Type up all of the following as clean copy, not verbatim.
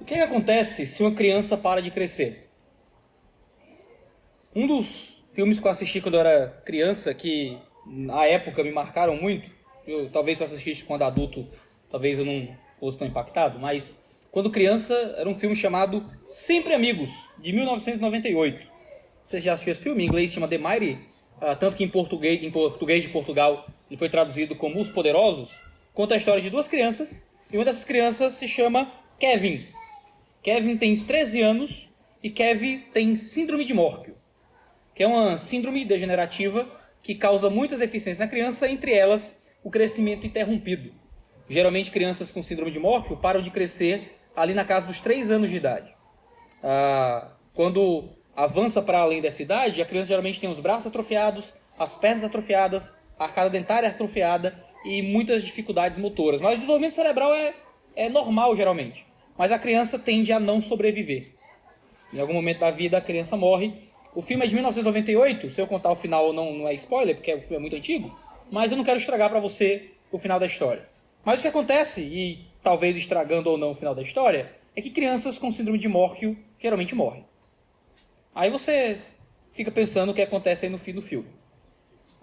que acontece se uma criança para de crescer? Um dos filmes que eu assisti quando eu era criança, que na época me marcaram muito, talvez se eu assistisse quando adulto, talvez eu não fosse tão impactado, mas quando criança era um filme chamado Sempre Amigos, de 1998. Você já assistiu esse filme? Em inglês se chama The Mighty, tanto que em português de Portugal ele foi traduzido como Os Poderosos. Conta a história de duas crianças, e uma dessas crianças se chama Kevin. Kevin tem 13 anos e Kevin tem síndrome de Morquio, que é uma síndrome degenerativa que causa muitas deficiências na criança, entre elas o crescimento interrompido. Geralmente crianças com síndrome de Morquio param de crescer ali na casa dos 3 anos de idade. Quando avança para além dessa idade, a criança geralmente tem os braços atrofiados, as pernas atrofiadas, a arcada dentária atrofiada e muitas dificuldades motoras. Mas o desenvolvimento cerebral é normal geralmente, mas a criança tende a não sobreviver. Em algum momento da vida a criança morre. O filme é de 1998, se eu contar o final não é spoiler, porque o filme é muito antigo, mas eu não quero estragar para você o final da história. Mas o que acontece, e talvez estragando ou não o final da história, é que crianças com síndrome de Morquio geralmente morrem. Aí você fica pensando o que acontece aí no fim do filme.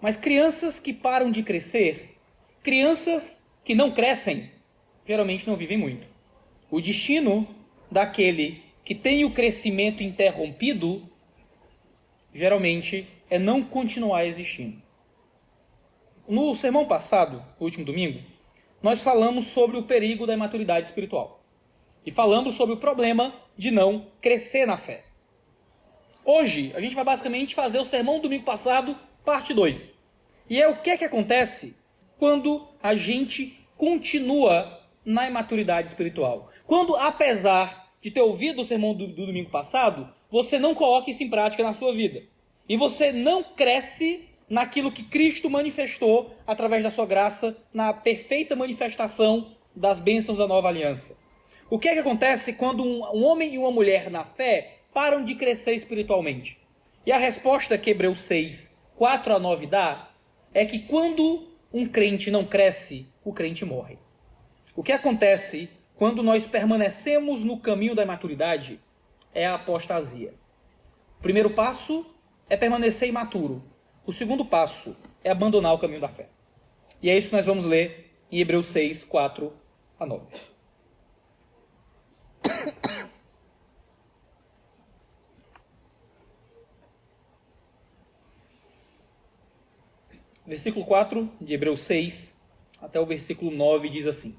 Mas crianças que param de crescer, crianças que não crescem, geralmente não vivem muito. O destino daquele que tem o crescimento interrompido, geralmente, é não continuar existindo. No sermão passado, no último domingo, nós falamos sobre o perigo da imaturidade espiritual. E falamos sobre o problema de não crescer na fé. Hoje, a gente vai basicamente fazer o sermão do domingo passado, parte 2. E é o que acontece quando a gente continua na imaturidade espiritual. Quando, apesar de ter ouvido o sermão do domingo passado, você não coloca isso em prática na sua vida. E você não cresce naquilo que Cristo manifestou através da sua graça, na perfeita manifestação das bênçãos da nova aliança. O que acontece quando um homem e uma mulher na fé param de crescer espiritualmente? E a resposta que Hebreus 6, 4 a 9 dá é que quando um crente não cresce, o crente morre. O que acontece quando nós permanecemos no caminho da imaturidade é a apostasia. O primeiro passo é permanecer imaturo. O segundo passo é abandonar o caminho da fé. E é isso que nós vamos ler em Hebreus 6, 4 a 9. Versículo 4 de Hebreus 6 até o versículo 9 diz assim: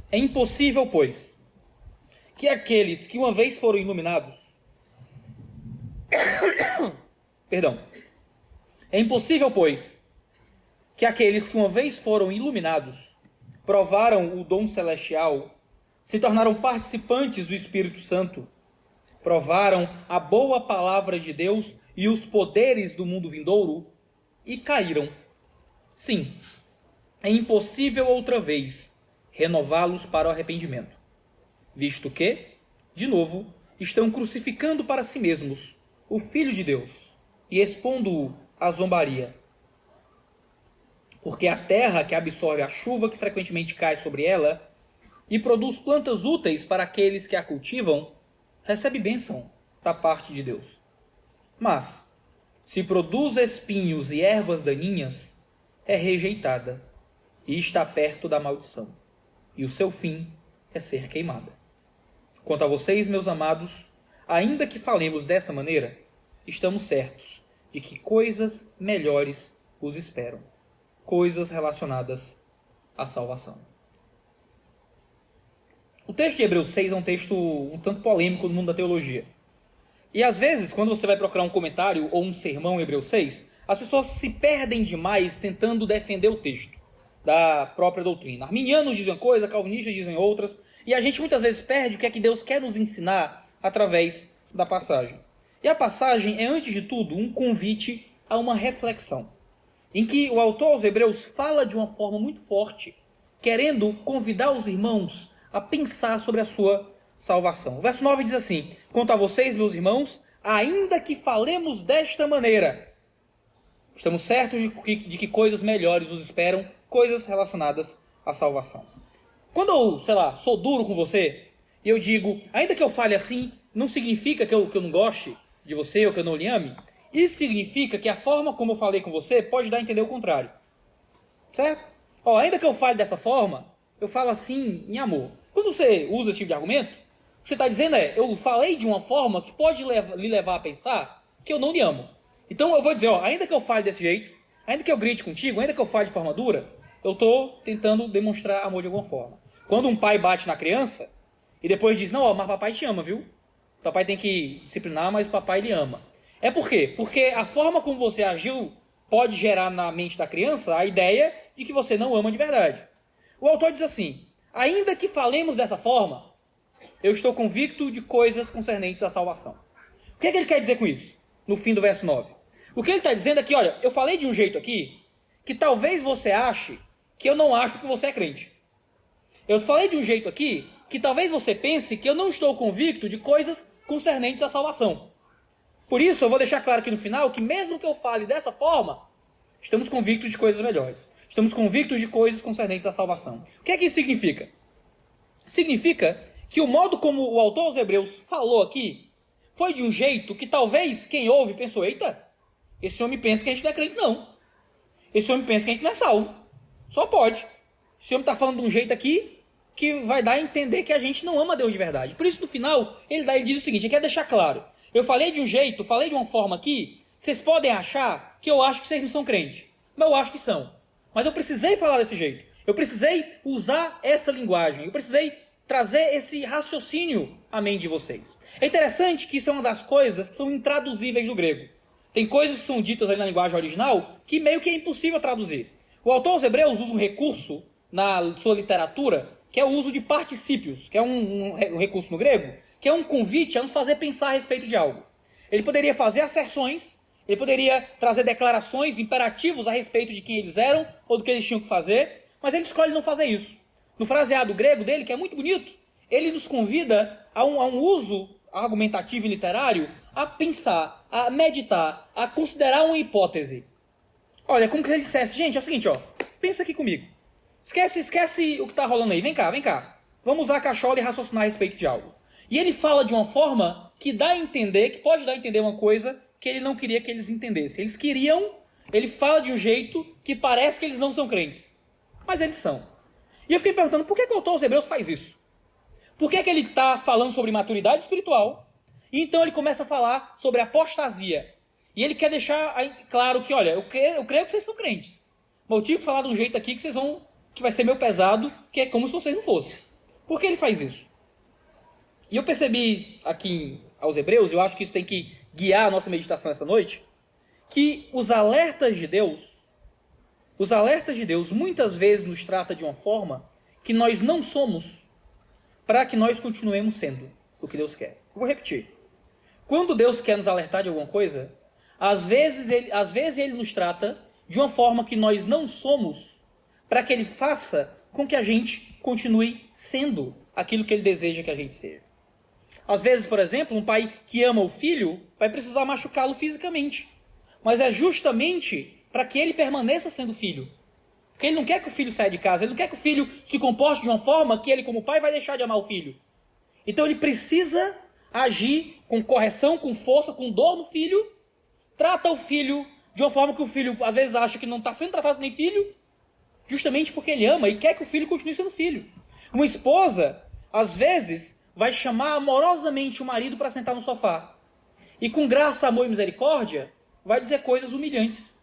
É impossível, pois, que aqueles que uma vez foram iluminados... É impossível, pois, que aqueles que uma vez foram iluminados, provaram o dom celestial, se tornaram participantes do Espírito Santo, provaram a boa palavra de Deus e os poderes do mundo vindouro, e caíram. Sim, é impossível outra vez renová-los para o arrependimento, visto que, de novo, estão crucificando para si mesmos o Filho de Deus e expondo-o à zombaria. Porque a terra que absorve a chuva que frequentemente cai sobre ela e produz plantas úteis para aqueles que a cultivam, recebe bênção da parte de Deus. Mas, se produz espinhos e ervas daninhas, é rejeitada e está perto da maldição, e o seu fim é ser queimada. Quanto a vocês, meus amados, ainda que falemos dessa maneira, estamos certos de que coisas melhores os esperam, coisas relacionadas à salvação. O texto de Hebreus 6 é um texto um tanto polêmico no mundo da teologia. E às vezes, quando você vai procurar um comentário ou um sermão em Hebreus 6, as pessoas se perdem demais tentando defender o texto da própria doutrina. Arminianos dizem uma coisa, calvinistas dizem outras, e a gente muitas vezes perde o que é que Deus quer nos ensinar através da passagem. E a passagem é, antes de tudo, um convite a uma reflexão, em que o autor aos Hebreus fala de uma forma muito forte, querendo convidar os irmãos a pensar sobre a sua salvação. O verso 9 diz assim: Quanto a vocês, meus irmãos, ainda que falemos desta maneira, estamos certos de que coisas melhores os esperam, coisas relacionadas à salvação. Quando eu, sou duro com você, e eu digo, ainda que eu fale assim, não significa que eu não goste de você ou que eu não lhe ame. Isso significa que a forma como eu falei com você pode dar a entender o contrário. Certo? Ainda que eu fale dessa forma, eu falo assim em amor. Quando você usa esse tipo de argumento, o que você está dizendo eu falei de uma forma que pode lhe levar a pensar que eu não lhe amo. Então eu vou dizer, ainda que eu fale desse jeito, ainda que eu grite contigo, ainda que eu fale de forma dura, eu estou tentando demonstrar amor de alguma forma. Quando um pai bate na criança e depois diz, não, mas papai te ama, viu? Papai tem que disciplinar, mas papai lhe ama. É por quê? Porque a forma como você agiu pode gerar na mente da criança a ideia de que você não ama de verdade. O autor diz assim, ainda que falemos dessa forma, eu estou convicto de coisas concernentes à salvação. O que é que ele quer dizer com isso? No fim do verso 9. O que ele está dizendo é que, olha, eu falei de um jeito aqui que talvez você ache que eu não acho que você é crente. Eu falei de um jeito aqui que talvez você pense que eu não estou convicto de coisas concernentes à salvação. Por isso, eu vou deixar claro aqui no final que mesmo que eu fale dessa forma, estamos convictos de coisas melhores. Estamos convictos de coisas concernentes à salvação. O que é que isso significa? Significa que o modo como o autor aos Hebreus falou aqui foi de um jeito que talvez quem ouve pensou, eita, esse homem pensa que a gente não é crente, não. Esse homem pensa que a gente não é salvo. Só pode. Esse homem está falando de um jeito aqui que vai dar a entender que a gente não ama Deus de verdade. Por isso, no final, ele diz o seguinte, ele quer deixar claro. Eu falei de um jeito, falei de uma forma aqui, que vocês podem achar que eu acho que vocês não são crentes. Mas eu acho que são. Mas eu precisei falar desse jeito. Eu precisei usar essa linguagem. Eu precisei trazer esse raciocínio à mente de vocês. É interessante que isso é uma das coisas que são intraduzíveis do grego. Tem coisas que são ditas ali na linguagem original que meio que é impossível traduzir. O autor aos Hebreus usa um recurso na sua literatura que é o uso de particípios, que é um recurso no grego, que é um convite a nos fazer pensar a respeito de algo. Ele poderia fazer asserções, ele poderia trazer declarações, imperativos a respeito de quem eles eram ou do que eles tinham que fazer, mas ele escolhe não fazer isso. No fraseado grego dele, que é muito bonito, ele nos convida a um uso argumentativo e literário a pensar, a meditar, a considerar uma hipótese. Olha, como que ele dissesse, gente, é o seguinte, pensa aqui comigo. Esquece o que está rolando aí, vem cá. Vamos usar a cachola e raciocinar a respeito de algo. E ele fala de uma forma que dá a entender, que pode dar a entender uma coisa que ele não queria que eles entendessem. Ele fala de um jeito que parece que eles não são crentes. Mas eles são. E eu fiquei perguntando, por que o autor aos Hebreus faz isso? Por que ele está falando sobre maturidade espiritual, e então ele começa a falar sobre apostasia? E ele quer deixar claro que, olha, eu creio que vocês são crentes. Mas eu tive que falar de um jeito aqui que vai ser meio pesado, que é como se vocês não fossem. Por que ele faz isso? E eu percebi aqui aos Hebreus, eu acho que isso tem que guiar a nossa meditação essa noite, que os alertas de Deus muitas vezes nos trata de uma forma que nós não somos para que nós continuemos sendo o que Deus quer. Eu vou repetir. Quando Deus quer nos alertar de alguma coisa, às vezes ele nos trata de uma forma que nós não somos para que ele faça com que a gente continue sendo aquilo que ele deseja que a gente seja. Às vezes, por exemplo, um pai que ama o filho vai precisar machucá-lo fisicamente. Mas é justamente para que ele permaneça sendo filho. Porque ele não quer que o filho saia de casa, ele não quer que o filho se comporte de uma forma que ele, como pai, vai deixar de amar o filho. Então ele precisa agir com correção, com força, com dor no filho, trata o filho de uma forma que o filho às vezes acha que não está sendo tratado nem filho, justamente porque ele ama e quer que o filho continue sendo filho. Uma esposa, às vezes, vai chamar amorosamente o marido para sentar no sofá. E com graça, amor e misericórdia, vai dizer coisas humilhantes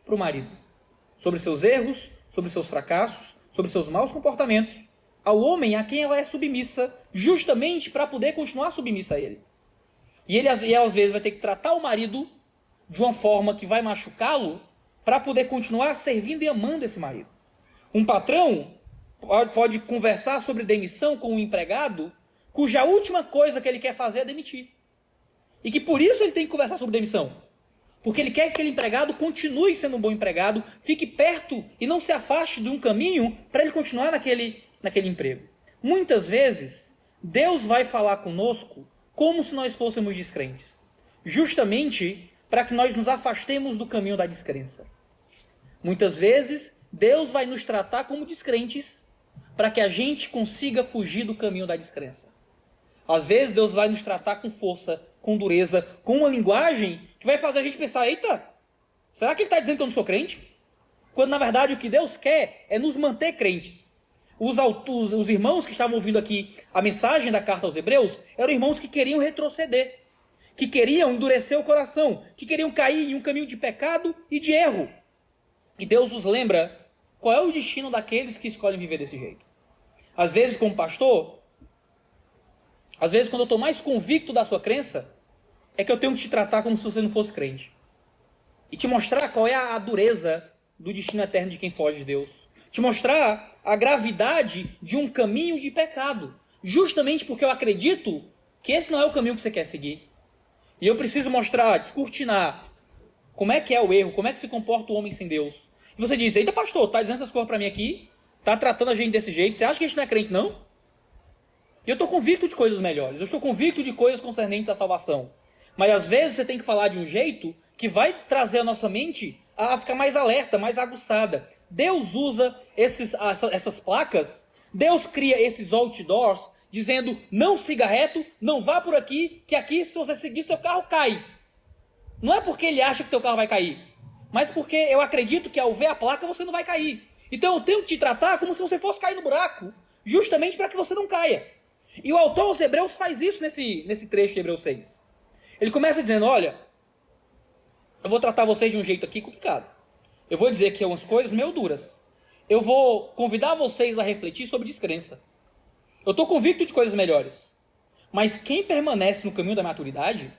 para o marido. Sobre seus erros, sobre seus fracassos, sobre seus maus comportamentos. Ao homem a quem ela é submissa, justamente para poder continuar submissa a ele. E ela, às vezes, vai ter que tratar o marido de uma forma que vai machucá-lo para poder continuar servindo e amando esse marido. Um patrão pode conversar sobre demissão com um empregado cuja última coisa que ele quer fazer é demitir. E que por isso ele tem que conversar sobre demissão. Porque ele quer que aquele empregado continue sendo um bom empregado, fique perto e não se afaste de um caminho para ele continuar naquele emprego. Muitas vezes, Deus vai falar conosco como se nós fôssemos descrentes. Justamente para que nós nos afastemos do caminho da descrença. Muitas vezes, Deus vai nos tratar como descrentes para que a gente consiga fugir do caminho da descrença. Às vezes Deus vai nos tratar com força, com dureza, com uma linguagem que vai fazer a gente pensar, eita, será que ele está dizendo que eu não sou crente? Quando na verdade o que Deus quer é nos manter crentes. Os irmãos que estavam ouvindo aqui a mensagem da carta aos Hebreus eram irmãos que queriam retroceder, que queriam endurecer o coração, que queriam cair em um caminho de pecado e de erro. E Deus os lembra qual é o destino daqueles que escolhem viver desse jeito. Às vezes, como pastor, às vezes quando eu estou mais convicto da sua crença, é que eu tenho que te tratar como se você não fosse crente. E te mostrar qual é a dureza do destino eterno de quem foge de Deus. Te mostrar a gravidade de um caminho de pecado. Justamente porque eu acredito que esse não é o caminho que você quer seguir. E eu preciso mostrar, descortinar como é que é o erro, como é que se comporta o homem sem Deus. E você diz, eita pastor, tá dizendo essas coisas pra mim aqui, tá tratando a gente desse jeito, você acha que a gente não é crente não? E eu estou convicto de coisas melhores, eu estou convicto de coisas concernentes à salvação. Mas às vezes você tem que falar de um jeito que vai trazer a nossa mente a ficar mais alerta, mais aguçada. Deus usa essas placas, Deus cria esses outdoors, dizendo, não siga reto, não vá por aqui, que aqui se você seguir seu carro cai. Não é porque ele acha que teu carro vai cair, mas porque eu acredito que ao ver a placa você não vai cair. Então eu tenho que te tratar como se você fosse cair no buraco, justamente para que você não caia. E o autor aos Hebreus faz isso nesse trecho de Hebreus 6. Ele começa dizendo, olha, eu vou tratar vocês de um jeito aqui complicado. Eu vou dizer que umas coisas meio duras. Eu vou convidar vocês a refletir sobre descrença. Eu estou convicto de coisas melhores. Mas quem permanece no caminho da maturidade,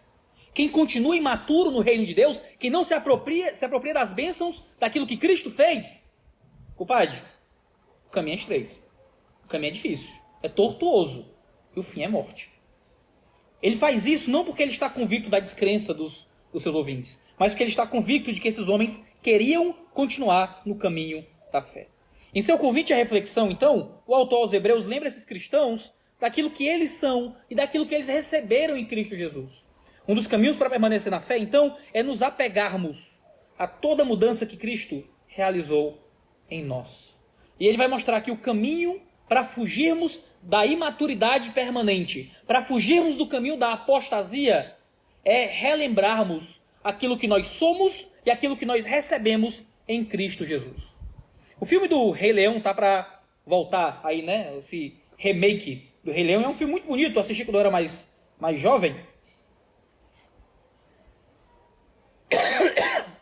quem continua imaturo no reino de Deus, quem não se apropria das bênçãos daquilo que Cristo fez, compadre, o caminho é estreito. O caminho é difícil. É tortuoso. E o fim é morte. Ele faz isso não porque ele está convicto da descrença dos seus ouvintes, mas porque ele está convicto de que esses homens queriam continuar no caminho da fé. Em seu convite à reflexão, então, o autor aos Hebreus lembra esses cristãos daquilo que eles são e daquilo que eles receberam em Cristo Jesus. Um dos caminhos para permanecer na fé, então, é nos apegarmos a toda mudança que Cristo realizou em nós. E ele vai mostrar aqui o caminho para fugirmos da imaturidade permanente, para fugirmos do caminho da apostasia, é relembrarmos aquilo que nós somos e aquilo que nós recebemos em Cristo Jesus. O filme do Rei Leão tá para voltar aí, né? Esse remake do Rei Leão é um filme muito bonito, eu assisti quando eu era mais jovem.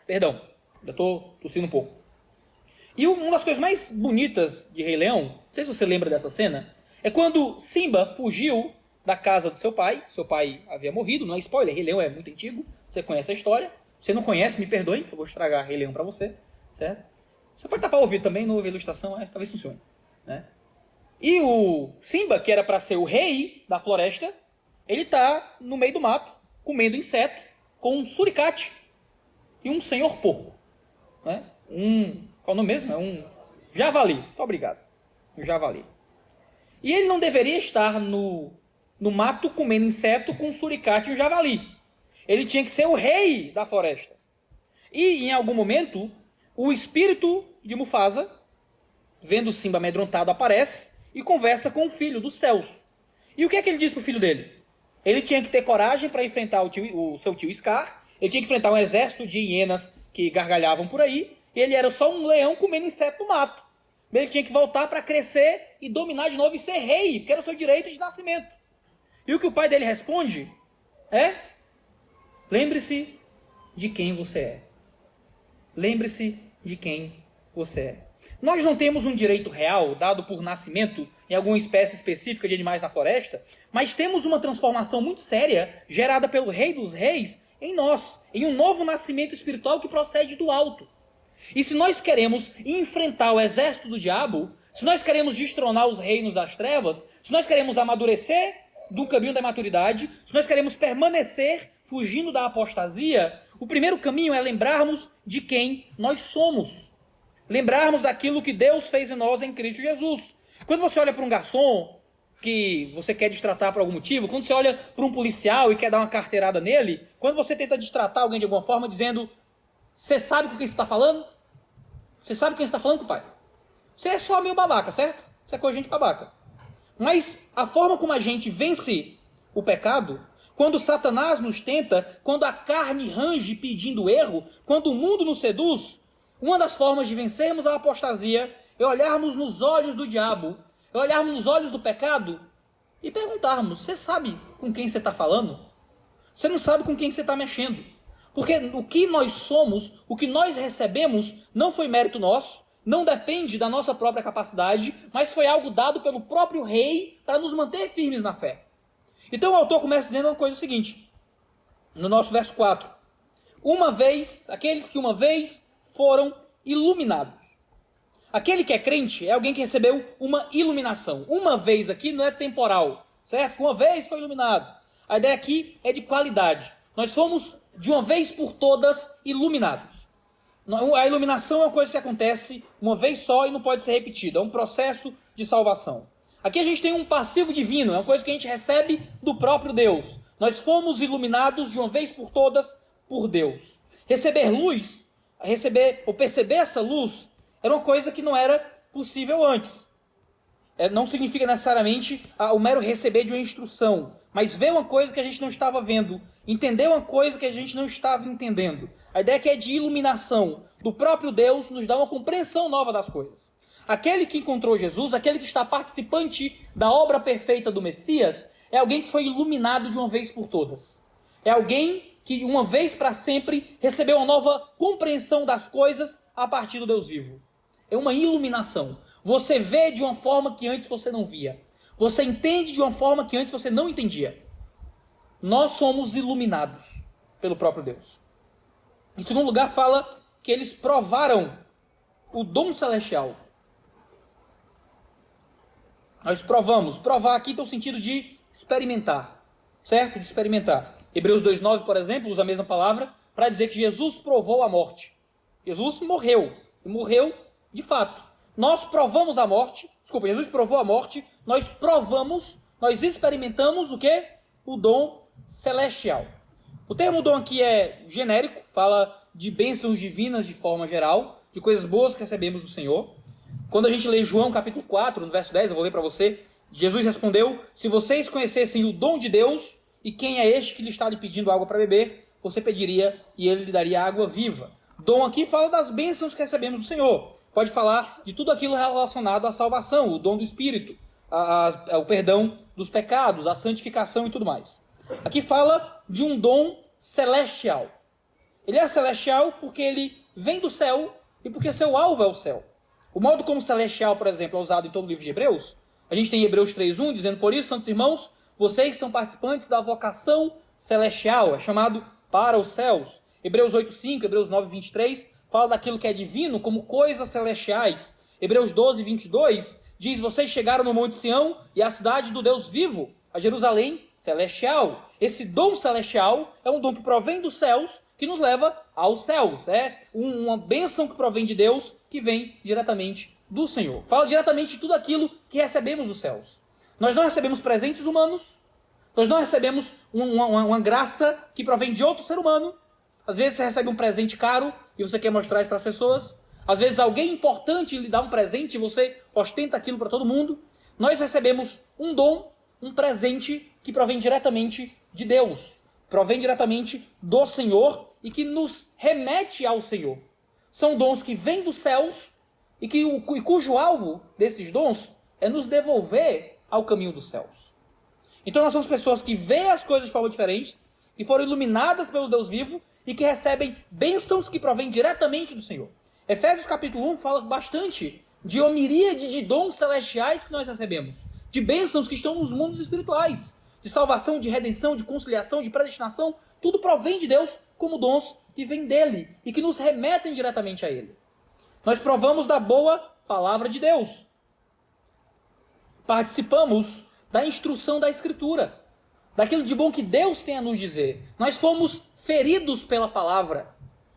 Perdão, eu tô tossindo um pouco. E uma das coisas mais bonitas de Rei Leão, não sei se você lembra dessa cena, é quando Simba fugiu da casa do seu pai havia morrido, não é spoiler, Rei Leão é muito antigo, você conhece a história, você não conhece, me perdoe, eu vou estragar Rei Leão pra você, certo? Você pode tapar o ouvido também, não ouvir a ilustração, talvez funcione, né? E o Simba, que era para ser o rei da floresta, ele tá no meio do mato, comendo inseto, com um suricate e um senhor porco, né? Qual é o nome mesmo? É um javali. Muito obrigado. Um javali. E ele não deveria estar no mato comendo inseto com um suricate e um javali. Ele tinha que ser o rei da floresta. E em algum momento, o espírito de Mufasa, vendo Simba amedrontado, aparece e conversa com o filho dos céus. E o que é que ele diz para o filho dele? Ele tinha que ter coragem para enfrentar o seu tio Scar, ele tinha que enfrentar um exército de hienas que gargalhavam por aí, e ele era só um leão comendo inseto no mato. Ele tinha que voltar para crescer e dominar de novo e ser rei, porque era o seu direito de nascimento. E o que o pai dele responde é: lembre-se de quem você é. Lembre-se de quem você é. Nós não temos um direito real dado por nascimento em alguma espécie específica de animais na floresta, mas temos uma transformação muito séria gerada pelo Rei dos Reis em nós, em um novo nascimento espiritual que procede do alto. E se nós queremos enfrentar o exército do diabo, se nós queremos destronar os reinos das trevas, se nós queremos amadurecer do caminho da maturidade, se nós queremos permanecer fugindo da apostasia, o primeiro caminho é lembrarmos de quem nós somos. Lembrarmos daquilo que Deus fez em nós em Cristo Jesus. Quando você olha para um garçom que você quer destratar por algum motivo, quando você olha para um policial e quer dar uma carteirada nele, quando você tenta destratar alguém de alguma forma dizendo: você sabe com quem você está falando? Você sabe com quem você está falando, pai? Você é só meio babaca, certo? Você é coisa de gente babaca. Mas a forma como a gente vence o pecado, quando Satanás nos tenta, quando a carne range pedindo erro, quando o mundo nos seduz, uma das formas de vencermos a apostasia é olharmos nos olhos do diabo, é olharmos nos olhos do pecado e perguntarmos: você sabe com quem você está falando? Você não sabe com quem você está mexendo. Porque o que nós somos, o que nós recebemos, não foi mérito nosso, não depende da nossa própria capacidade, mas foi algo dado pelo próprio rei para nos manter firmes na fé. Então o autor começa dizendo uma coisa seguinte, no nosso verso 4. Aqueles que uma vez foram iluminados. Aquele que é crente é alguém que recebeu uma iluminação. Uma vez aqui não é temporal, certo? Uma vez foi iluminado. A ideia aqui é de qualidade. Nós fomos, de uma vez por todas, iluminados. A iluminação é uma coisa que acontece uma vez só e não pode ser repetida. É um processo de salvação. Aqui a gente tem um passivo divino. É uma coisa que a gente recebe do próprio Deus. Nós fomos iluminados de uma vez por todas por Deus. Receber luz, ou perceber essa luz, era uma coisa que não era possível antes. Não significa necessariamente o mero receber de uma instrução, mas ver uma coisa que a gente não estava vendo, entender uma coisa que a gente não estava entendendo. A ideia que é de iluminação do próprio Deus nos dá uma compreensão nova das coisas. Aquele que encontrou Jesus, aquele que está participante da obra perfeita do Messias, é alguém que foi iluminado de uma vez por todas. É alguém que uma vez para sempre recebeu uma nova compreensão das coisas a partir do Deus vivo. É uma iluminação. Você vê de uma forma que antes você não via. Você entende de uma forma que antes você não entendia. Nós somos iluminados pelo próprio Deus. Em segundo lugar, fala que eles provaram o dom celestial. Nós provamos. Provar aqui tem o sentido de experimentar. Certo? De experimentar. Hebreus 2,9, por exemplo, usa a mesma palavra para dizer que Jesus provou a morte. Jesus morreu. E morreu de fato. Nós provamos a morte. Desculpa, Jesus provou a morte. Nós provamos, nós experimentamos o quê? O dom celestial. O termo dom aqui é genérico. Fala de bênçãos divinas de forma geral. De coisas boas que recebemos do Senhor. Quando a gente lê João capítulo 4, no verso 10, eu vou ler para você. Jesus respondeu: se vocês conhecessem o dom de Deus, e quem é este que lhe está lhe pedindo água para beber, você pediria e ele lhe daria água viva. Dom aqui fala das bênçãos que recebemos do Senhor. Pode falar de tudo aquilo relacionado à salvação, o dom do Espírito, o perdão dos pecados, a santificação e tudo mais. Aqui fala de um dom celestial. Ele é celestial porque ele vem do céu e porque seu alvo é o céu. O modo como celestial, por exemplo, é usado em todo o livro de Hebreus. A gente tem Hebreus 3.1 dizendo: por isso, santos irmãos, vocês são participantes da vocação celestial, é chamado para os céus. Hebreus 8.5, Hebreus 9.23 fala daquilo que é divino como coisas celestiais. Hebreus 12.22 diz: vocês chegaram no Monte Sião e à cidade do Deus vivo, a Jerusalém celestial. Esse dom celestial é um dom que provém dos céus, que nos leva aos céus. É uma bênção que provém de Deus, que vem diretamente do Senhor. Fala diretamente de tudo aquilo que recebemos dos céus. Nós não recebemos presentes humanos, nós não recebemos uma graça que provém de outro ser humano. Às vezes você recebe um presente caro e você quer mostrar isso para as pessoas. Às vezes alguém importante lhe dá um presente e você ostenta aquilo para todo mundo. Nós recebemos um dom, um presente que provém diretamente de Deus. Provém diretamente do Senhor e que nos remete ao Senhor. São dons que vêm dos céus e cujo alvo desses dons é nos devolver ao caminho dos céus. Então nós somos pessoas que veem as coisas de forma diferente, que foram iluminadas pelo Deus vivo e que recebem bênçãos que provêm diretamente do Senhor. Efésios capítulo 1 fala bastante de uma miríade de dons celestiais que nós recebemos, de bênçãos que estão nos mundos espirituais, de salvação, de redenção, de conciliação, de predestinação. Tudo provém de Deus como dons que vêm dele e que nos remetem diretamente a ele. Nós provamos da boa palavra de Deus. Participamos da instrução da Escritura, daquilo de bom que Deus tem a nos dizer. Nós fomos feridos pela palavra.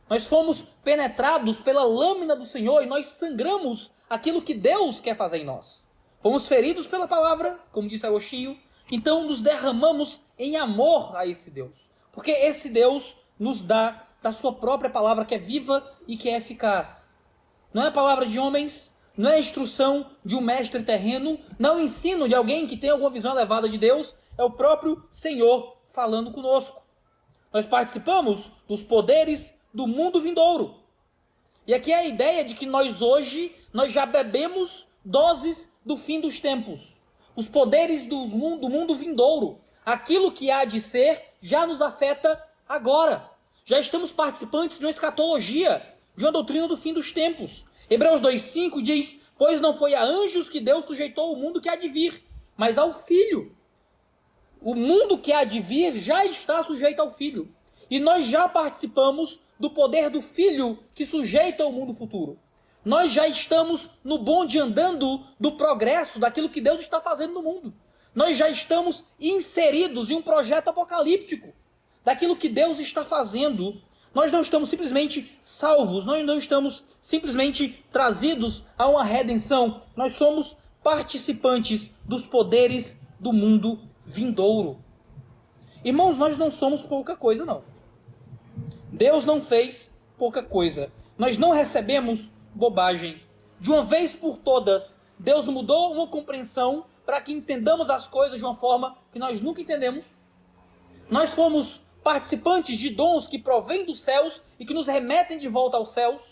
Nós fomos penetrados pela lâmina do Senhor e nós sangramos aquilo que Deus quer fazer em nós. Fomos feridos pela palavra, como disse Agostinho, então nos derramamos em amor a esse Deus. Porque esse Deus nos dá da sua própria palavra que é viva e que é eficaz. Não é a palavra de homens, não é a instrução de um mestre terreno, não é o ensino de alguém que tem alguma visão elevada de Deus, é o próprio Senhor falando conosco. Nós participamos dos poderes do mundo vindouro. E aqui é a ideia de que nós já bebemos doses do fim dos tempos. Os poderes do mundo vindouro. Aquilo que há de ser já nos afeta agora. Já estamos participantes de uma escatologia, de uma doutrina do fim dos tempos. Hebreus 2,5 diz: pois não foi a anjos que Deus sujeitou o mundo que há de vir, mas ao Filho. O mundo que há de vir já está sujeito ao Filho. E nós já participamos do poder do Filho que sujeita o mundo futuro. Nós já estamos no bonde andando do progresso, daquilo que Deus está fazendo no mundo. Nós já estamos inseridos em um projeto apocalíptico, daquilo que Deus está fazendo. Nós não estamos simplesmente salvos, nós não estamos simplesmente trazidos a uma redenção. Nós somos participantes dos poderes do mundo vindouro. Irmãos, nós não somos pouca coisa, não. Deus não fez pouca coisa. Nós não recebemos bobagem. De uma vez por todas, Deus mudou uma compreensão para que entendamos as coisas de uma forma que nós nunca entendemos. Nós fomos participantes de dons que provêm dos céus e que nos remetem de volta aos céus.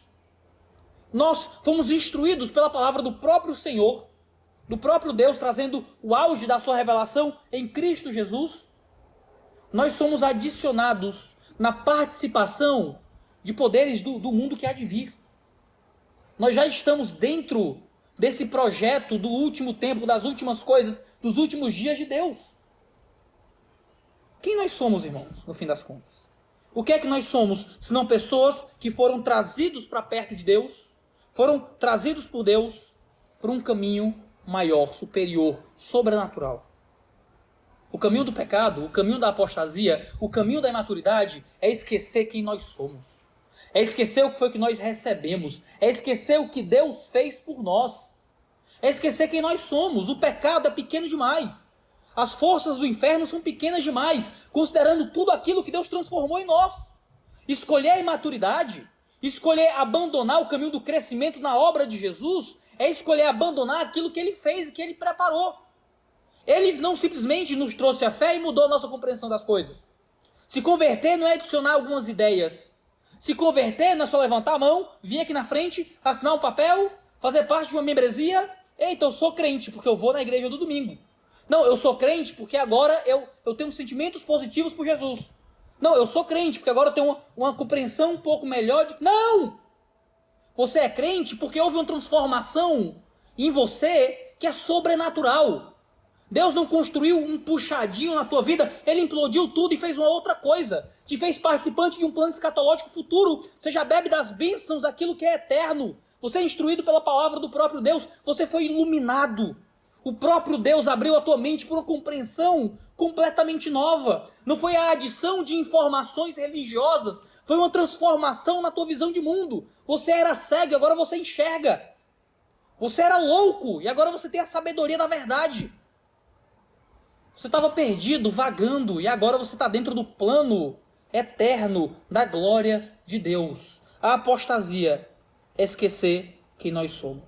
Nós fomos instruídos pela palavra do próprio Senhor, do próprio Deus, trazendo o auge da sua revelação em Cristo Jesus. Nós somos adicionados na participação de poderes do mundo que há de vir. Nós já estamos dentro desse projeto do último tempo, das últimas coisas, dos últimos dias de Deus. Quem nós somos, irmãos, no fim das contas? O que é que nós somos, senão pessoas que foram trazidos para perto de Deus, foram trazidos por Deus por um caminho maior, superior, sobrenatural. O caminho do pecado, o caminho da apostasia, o caminho da imaturidade é esquecer quem nós somos. É esquecer o que foi que nós recebemos. É esquecer o que Deus fez por nós. É esquecer quem nós somos. O pecado é pequeno demais. As forças do inferno são pequenas demais, considerando tudo aquilo que Deus transformou em nós. Escolher a imaturidade, escolher abandonar o caminho do crescimento na obra de Jesus, é escolher abandonar aquilo que Ele fez e que Ele preparou. Ele não simplesmente nos trouxe a fé e mudou a nossa compreensão das coisas. Se converter não é adicionar algumas ideias. Se converter não é só levantar a mão, vir aqui na frente, assinar um papel, fazer parte de uma membresia. Eita, eu sou crente porque eu vou na igreja do domingo. Não, eu sou crente porque agora eu tenho sentimentos positivos por Jesus. Não, eu sou crente porque agora eu tenho uma compreensão um pouco melhor de... Não! Você é crente porque houve uma transformação em você que é sobrenatural. Deus não construiu um puxadinho na tua vida, Ele implodiu tudo e fez uma outra coisa. Te fez participante de um plano escatológico futuro. Você já bebe das bênçãos daquilo que é eterno. Você é instruído pela palavra do próprio Deus. Você foi iluminado. O próprio Deus abriu a tua mente por uma compreensão completamente nova. Não foi a adição de informações religiosas. Foi uma transformação na tua visão de mundo. Você era cego e agora você enxerga. Você era louco e agora você tem a sabedoria da verdade. Você estava perdido, vagando, e agora você está dentro do plano eterno da glória de Deus. A apostasia é esquecer quem nós somos.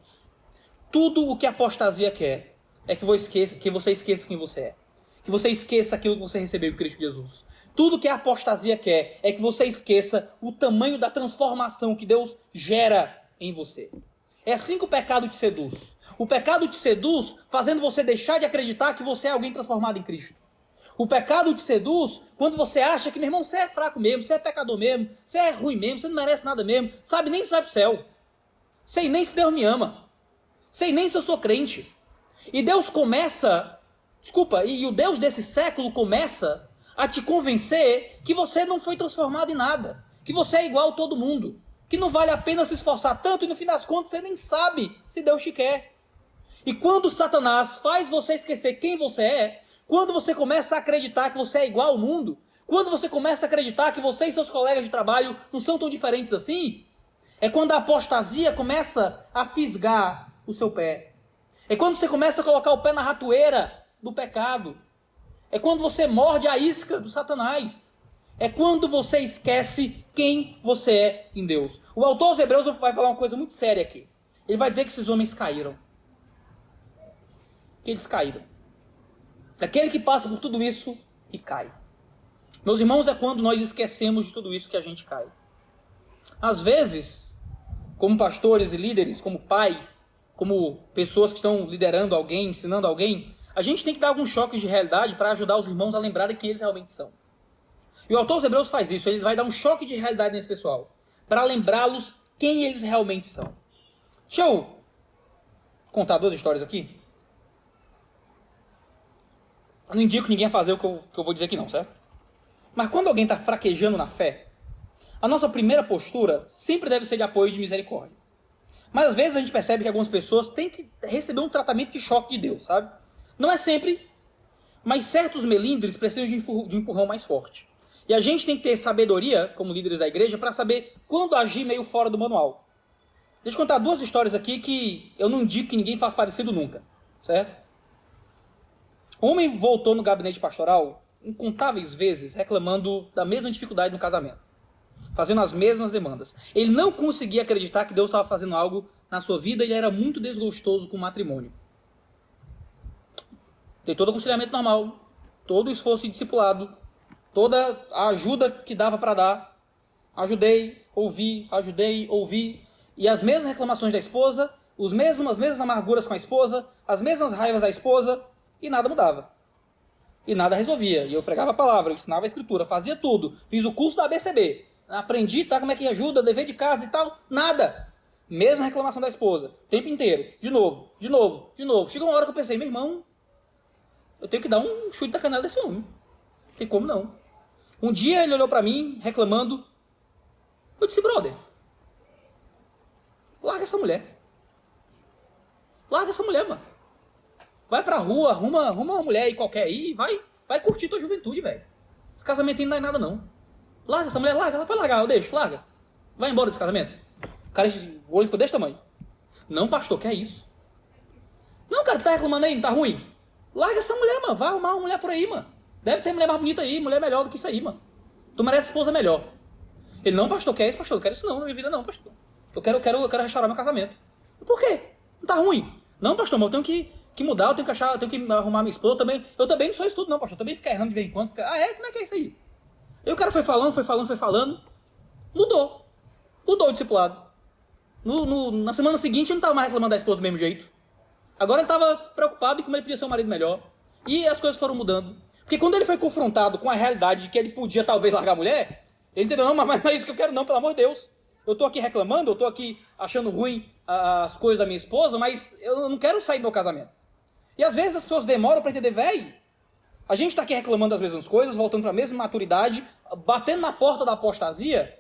Tudo o que a apostasia quer é que você esqueça quem você é. Que você esqueça aquilo que você recebeu em Cristo Jesus. Tudo que a apostasia quer é que você esqueça o tamanho da transformação que Deus gera em você. É assim que o pecado te seduz. O pecado te seduz fazendo você deixar de acreditar que você é alguém transformado em Cristo. O pecado te seduz quando você acha que, meu irmão, você é fraco mesmo, você é pecador mesmo, você é ruim mesmo, você não merece nada mesmo, sabe nem se vai pro céu. Sei nem se Deus me ama. Sei nem se eu sou crente. E Deus começa, e o Deus desse século começa a te convencer que você não foi transformado em nada, que você é igual a todo mundo, que não vale a pena se esforçar tanto e no fim das contas você nem sabe se Deus te quer. E quando Satanás faz você esquecer quem você é, quando você começa a acreditar que você é igual ao mundo, quando você começa a acreditar que você e seus colegas de trabalho não são tão diferentes assim, é quando a apostasia começa a fisgar o seu pé. É quando você começa a colocar o pé na ratoeira do pecado. É quando você morde a isca do Satanás. É quando você esquece quem você é em Deus. O autor aos Hebreus vai falar uma coisa muito séria aqui. Ele vai dizer que esses homens caíram. Que eles caíram. daquele que passa por tudo isso e cai. Meus irmãos, é quando nós esquecemos de tudo isso que a gente cai. Às vezes, como pastores e líderes, como pais, como pessoas que estão liderando alguém, ensinando alguém, a gente tem que dar alguns choques de realidade para ajudar os irmãos a lembrarem quem eles realmente são. E o autor aos Hebreus faz isso, ele vai dar um choque de realidade nesse pessoal, para lembrá-los quem eles realmente são. Deixa eu contar 2 histórias aqui. Eu não indico ninguém a fazer o que eu vou dizer aqui não, certo? Mas quando alguém está fraquejando na fé, a nossa primeira postura sempre deve ser de apoio e de misericórdia. Mas às vezes a gente percebe que algumas pessoas têm que receber um tratamento de choque de Deus, sabe? Não é sempre, mas certos melindres precisam de um empurrão mais forte. E a gente tem que ter sabedoria, como líderes da igreja, para saber quando agir meio fora do manual. Deixa eu contar 2 histórias aqui que eu não digo que ninguém faz parecido nunca, certo? Um homem voltou no gabinete pastoral incontáveis vezes reclamando da mesma dificuldade no casamento, fazendo as mesmas demandas. Ele não conseguia acreditar que Deus estava fazendo algo na sua vida e ele era muito desgostoso com o matrimônio. Dei todo o aconselhamento normal, todo o esforço de discipulado, toda a ajuda que dava para dar. Ajudei, ouvi, e as mesmas reclamações da esposa, as mesmas amarguras com a esposa, as mesmas raivas da esposa, e nada mudava. E nada resolvia. E eu pregava a palavra, eu ensinava a escritura, fazia tudo. Fiz o curso da ABCB. Aprendi, tá, como é que ajuda, dever de casa e tal. Nada. Mesma reclamação da esposa. O tempo inteiro. De novo. Chegou uma hora que eu pensei, meu irmão, eu tenho que dar um chute da canela desse homem. Não tem como não. Um dia ele olhou pra mim, reclamando. Eu disse, brother, larga essa mulher. Larga essa mulher, mano. Vai pra rua, arruma uma mulher aí qualquer aí e vai curtir tua juventude, velho. Esse casamento não dá em nada, não. Larga essa mulher, larga. Ela pode largar, eu deixo, larga. Vai embora desse casamento. O cara, o olho ficou desse tamanho. Não, pastor, que é isso? Não, cara, tá reclamando aí, não tá ruim? Larga essa mulher, mano. Vai arrumar uma mulher por aí, mano. Deve ter mulher mais bonita aí, mulher melhor do que isso aí, mano. Tu merece esposa melhor. Ele, não, pastor, quer isso, pastor? Eu quero isso não, na minha vida não, pastor. Eu quero restaurar meu casamento. Por quê? Não tá ruim? Não, pastor, mas eu tenho que mudar, eu tenho que arrumar minha esposa também. Eu também não sou isso tudo, não, pastor. Eu também fico errando de vez em quando. Ah, é? Como é que é isso aí? E o cara foi falando. Mudou o discipulado. Na semana seguinte, ele não estava mais reclamando da esposa do mesmo jeito. Agora ele estava preocupado em como ele podia ser um marido melhor. E as coisas foram mudando. Porque quando ele foi confrontado com a realidade de que ele podia talvez largar a mulher, ele entendeu, não, mas não é isso que eu quero não, pelo amor de Deus. Eu tô aqui reclamando, eu tô aqui achando ruim as coisas da minha esposa, mas eu não quero sair do meu casamento. E às vezes as pessoas demoram para entender, velho, a gente tá aqui reclamando das mesmas coisas, voltando para a mesma maturidade, batendo na porta da apostasia,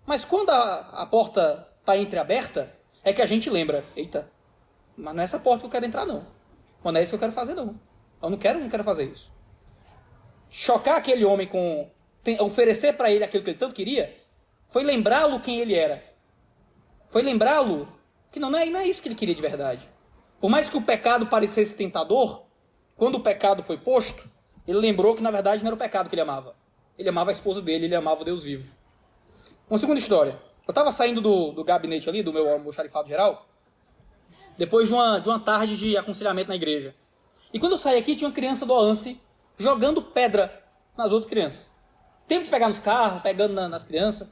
mas quando a porta tá entreaberta, é que a gente lembra, eita, mas não é essa porta que eu quero entrar não. Mas não é isso que eu quero fazer não. Eu não quero fazer isso. Chocar aquele homem oferecer para ele aquilo que ele tanto queria, foi lembrá-lo quem ele era. Foi lembrá-lo que não é isso que ele queria de verdade. Por mais que o pecado parecesse tentador, quando o pecado foi posto, ele lembrou que na verdade não era o pecado que ele amava. Ele amava a esposa dele, ele amava o Deus vivo. Uma segunda história. Eu estava saindo do gabinete ali, do meu almoxarifado geral, depois de uma tarde de aconselhamento na igreja. E quando eu saí aqui, tinha uma criança do OANSE jogando pedra nas outras crianças. Tempo de pegar nos carros, pegando nas crianças.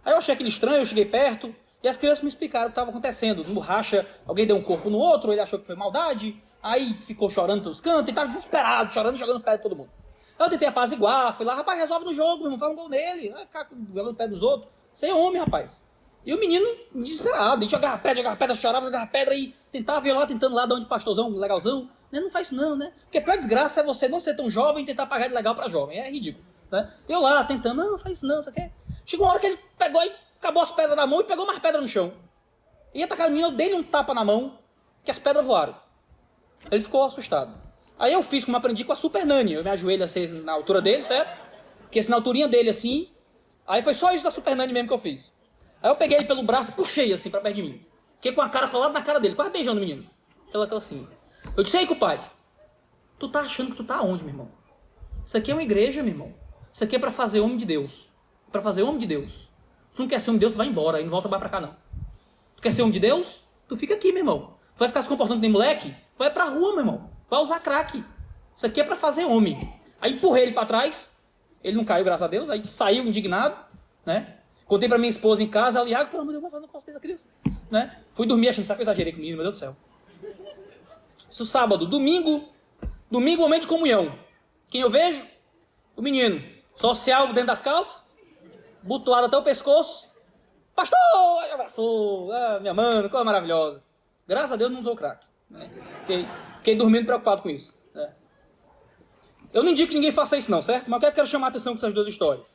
Aí eu achei aquilo estranho, eu cheguei perto, e as crianças me explicaram o que estava acontecendo. No racha, alguém deu um corpo no outro, ele achou que foi maldade, aí ficou chorando pelos cantos, e estava desesperado, chorando, jogando pedra de todo mundo. Aí eu tentei apaziguar, fui lá, rapaz, resolve no jogo, meu irmão, faz um gol nele, vai ficar jogando pedra dos outros. Você é homem, rapaz. E o menino desesperado, e jogava pedra, chorava, jogava pedra, e tentava ir lá, tentando lá de onde pastorzão, legalzão. Não faz isso não, né? Porque a pior desgraça é você não ser tão jovem e tentar pagar de legal pra jovem, é ridículo, né? Eu lá, tentando, não faz isso não, isso aqui. Chegou uma hora que ele pegou e acabou as pedras na mão e pegou mais pedra no chão. Ia atacar o menino, eu dei-lhe um tapa na mão, que as pedras voaram. Ele ficou assustado. Aí eu fiz como aprendi com a Super Nani. Eu me ajoelho assim na altura dele, certo? Fiquei assim na alturinha dele assim. Aí foi só isso da Super Nani mesmo que eu fiz. Aí eu peguei ele pelo braço e puxei assim pra perto de mim. Fiquei com a cara colada na cara dele, quase beijando o menino. Aquela assim. Eu disse, aí, compadre, tu tá achando que tu tá onde, meu irmão? Isso aqui é uma igreja, meu irmão. Isso aqui é pra fazer homem de Deus. Pra fazer homem de Deus. Se tu não quer ser homem de Deus, tu vai embora e não volta mais pra cá, não. Tu quer ser homem de Deus? Tu fica aqui, meu irmão. Tu vai ficar se comportando que nem moleque? Vai pra rua, meu irmão. Vai usar crack. Isso aqui é para fazer homem. Aí empurrei ele para trás. Ele não caiu, graças a Deus. Aí saiu indignado, né? Contei para minha esposa em casa. Ela, Iago, pelo amor de Deus, vamos fazer um negócio dessa criança, né? Fui dormir achando, sabe que eu exagerei com o menino, meu Deus do céu. Isso sábado. Domingo, momento de comunhão. Quem eu vejo? O menino. Social dentro das calças. Butuado até o pescoço. Pastor! Aí abraçou. Ah, minha mano, coisa maravilhosa. Graças a Deus não usou crack, né? Fiquei dormindo preocupado com isso, né? Eu não indico que ninguém faça isso não, certo? Mas eu quero chamar a atenção com essas duas histórias.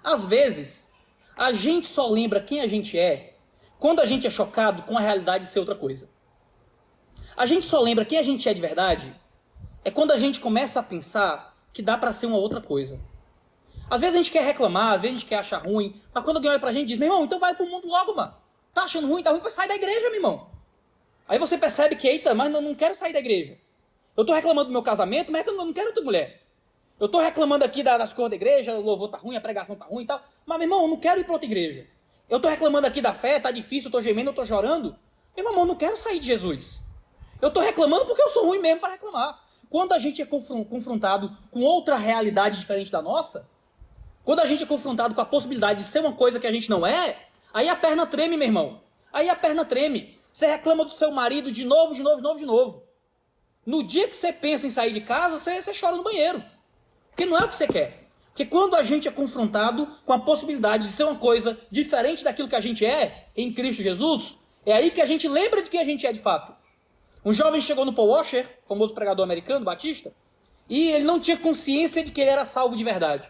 Às vezes, a gente só lembra quem a gente é quando a gente é chocado com a realidade de ser outra coisa. A gente só lembra quem a gente é de verdade é quando a gente começa a pensar que dá pra ser uma outra coisa. Às vezes a gente quer reclamar, às vezes a gente quer achar ruim, mas quando alguém olha pra gente e diz, meu irmão, então vai pro mundo logo, mano. Tá achando ruim, pois sai da igreja, meu irmão. Aí você percebe que, eita, mas não quero sair da igreja. Eu tô reclamando do meu casamento, mas eu não quero outra mulher. Eu tô reclamando aqui das coisas da igreja, o louvor tá ruim, a pregação tá ruim e tal. Mas, meu irmão, eu não quero ir pra outra igreja. Eu tô reclamando aqui da fé, tá difícil, eu tô gemendo, eu tô chorando. Meu irmão, eu não quero sair de Jesus. Eu tô reclamando porque eu sou ruim mesmo para reclamar. Quando a gente é confrontado com outra realidade diferente da nossa, quando a gente é confrontado com a possibilidade de ser uma coisa que a gente não é, aí a perna treme, meu irmão. Aí a perna treme. Você reclama do seu marido de novo. No dia que você pensa em sair de casa, você chora no banheiro. Porque não é o que você quer. Porque quando a gente é confrontado com a possibilidade de ser uma coisa diferente daquilo que a gente é, em Cristo Jesus, é aí que a gente lembra de quem a gente é de fato. Um jovem chegou no Paul Washer, famoso pregador americano, batista, e ele não tinha consciência de que ele era salvo de verdade.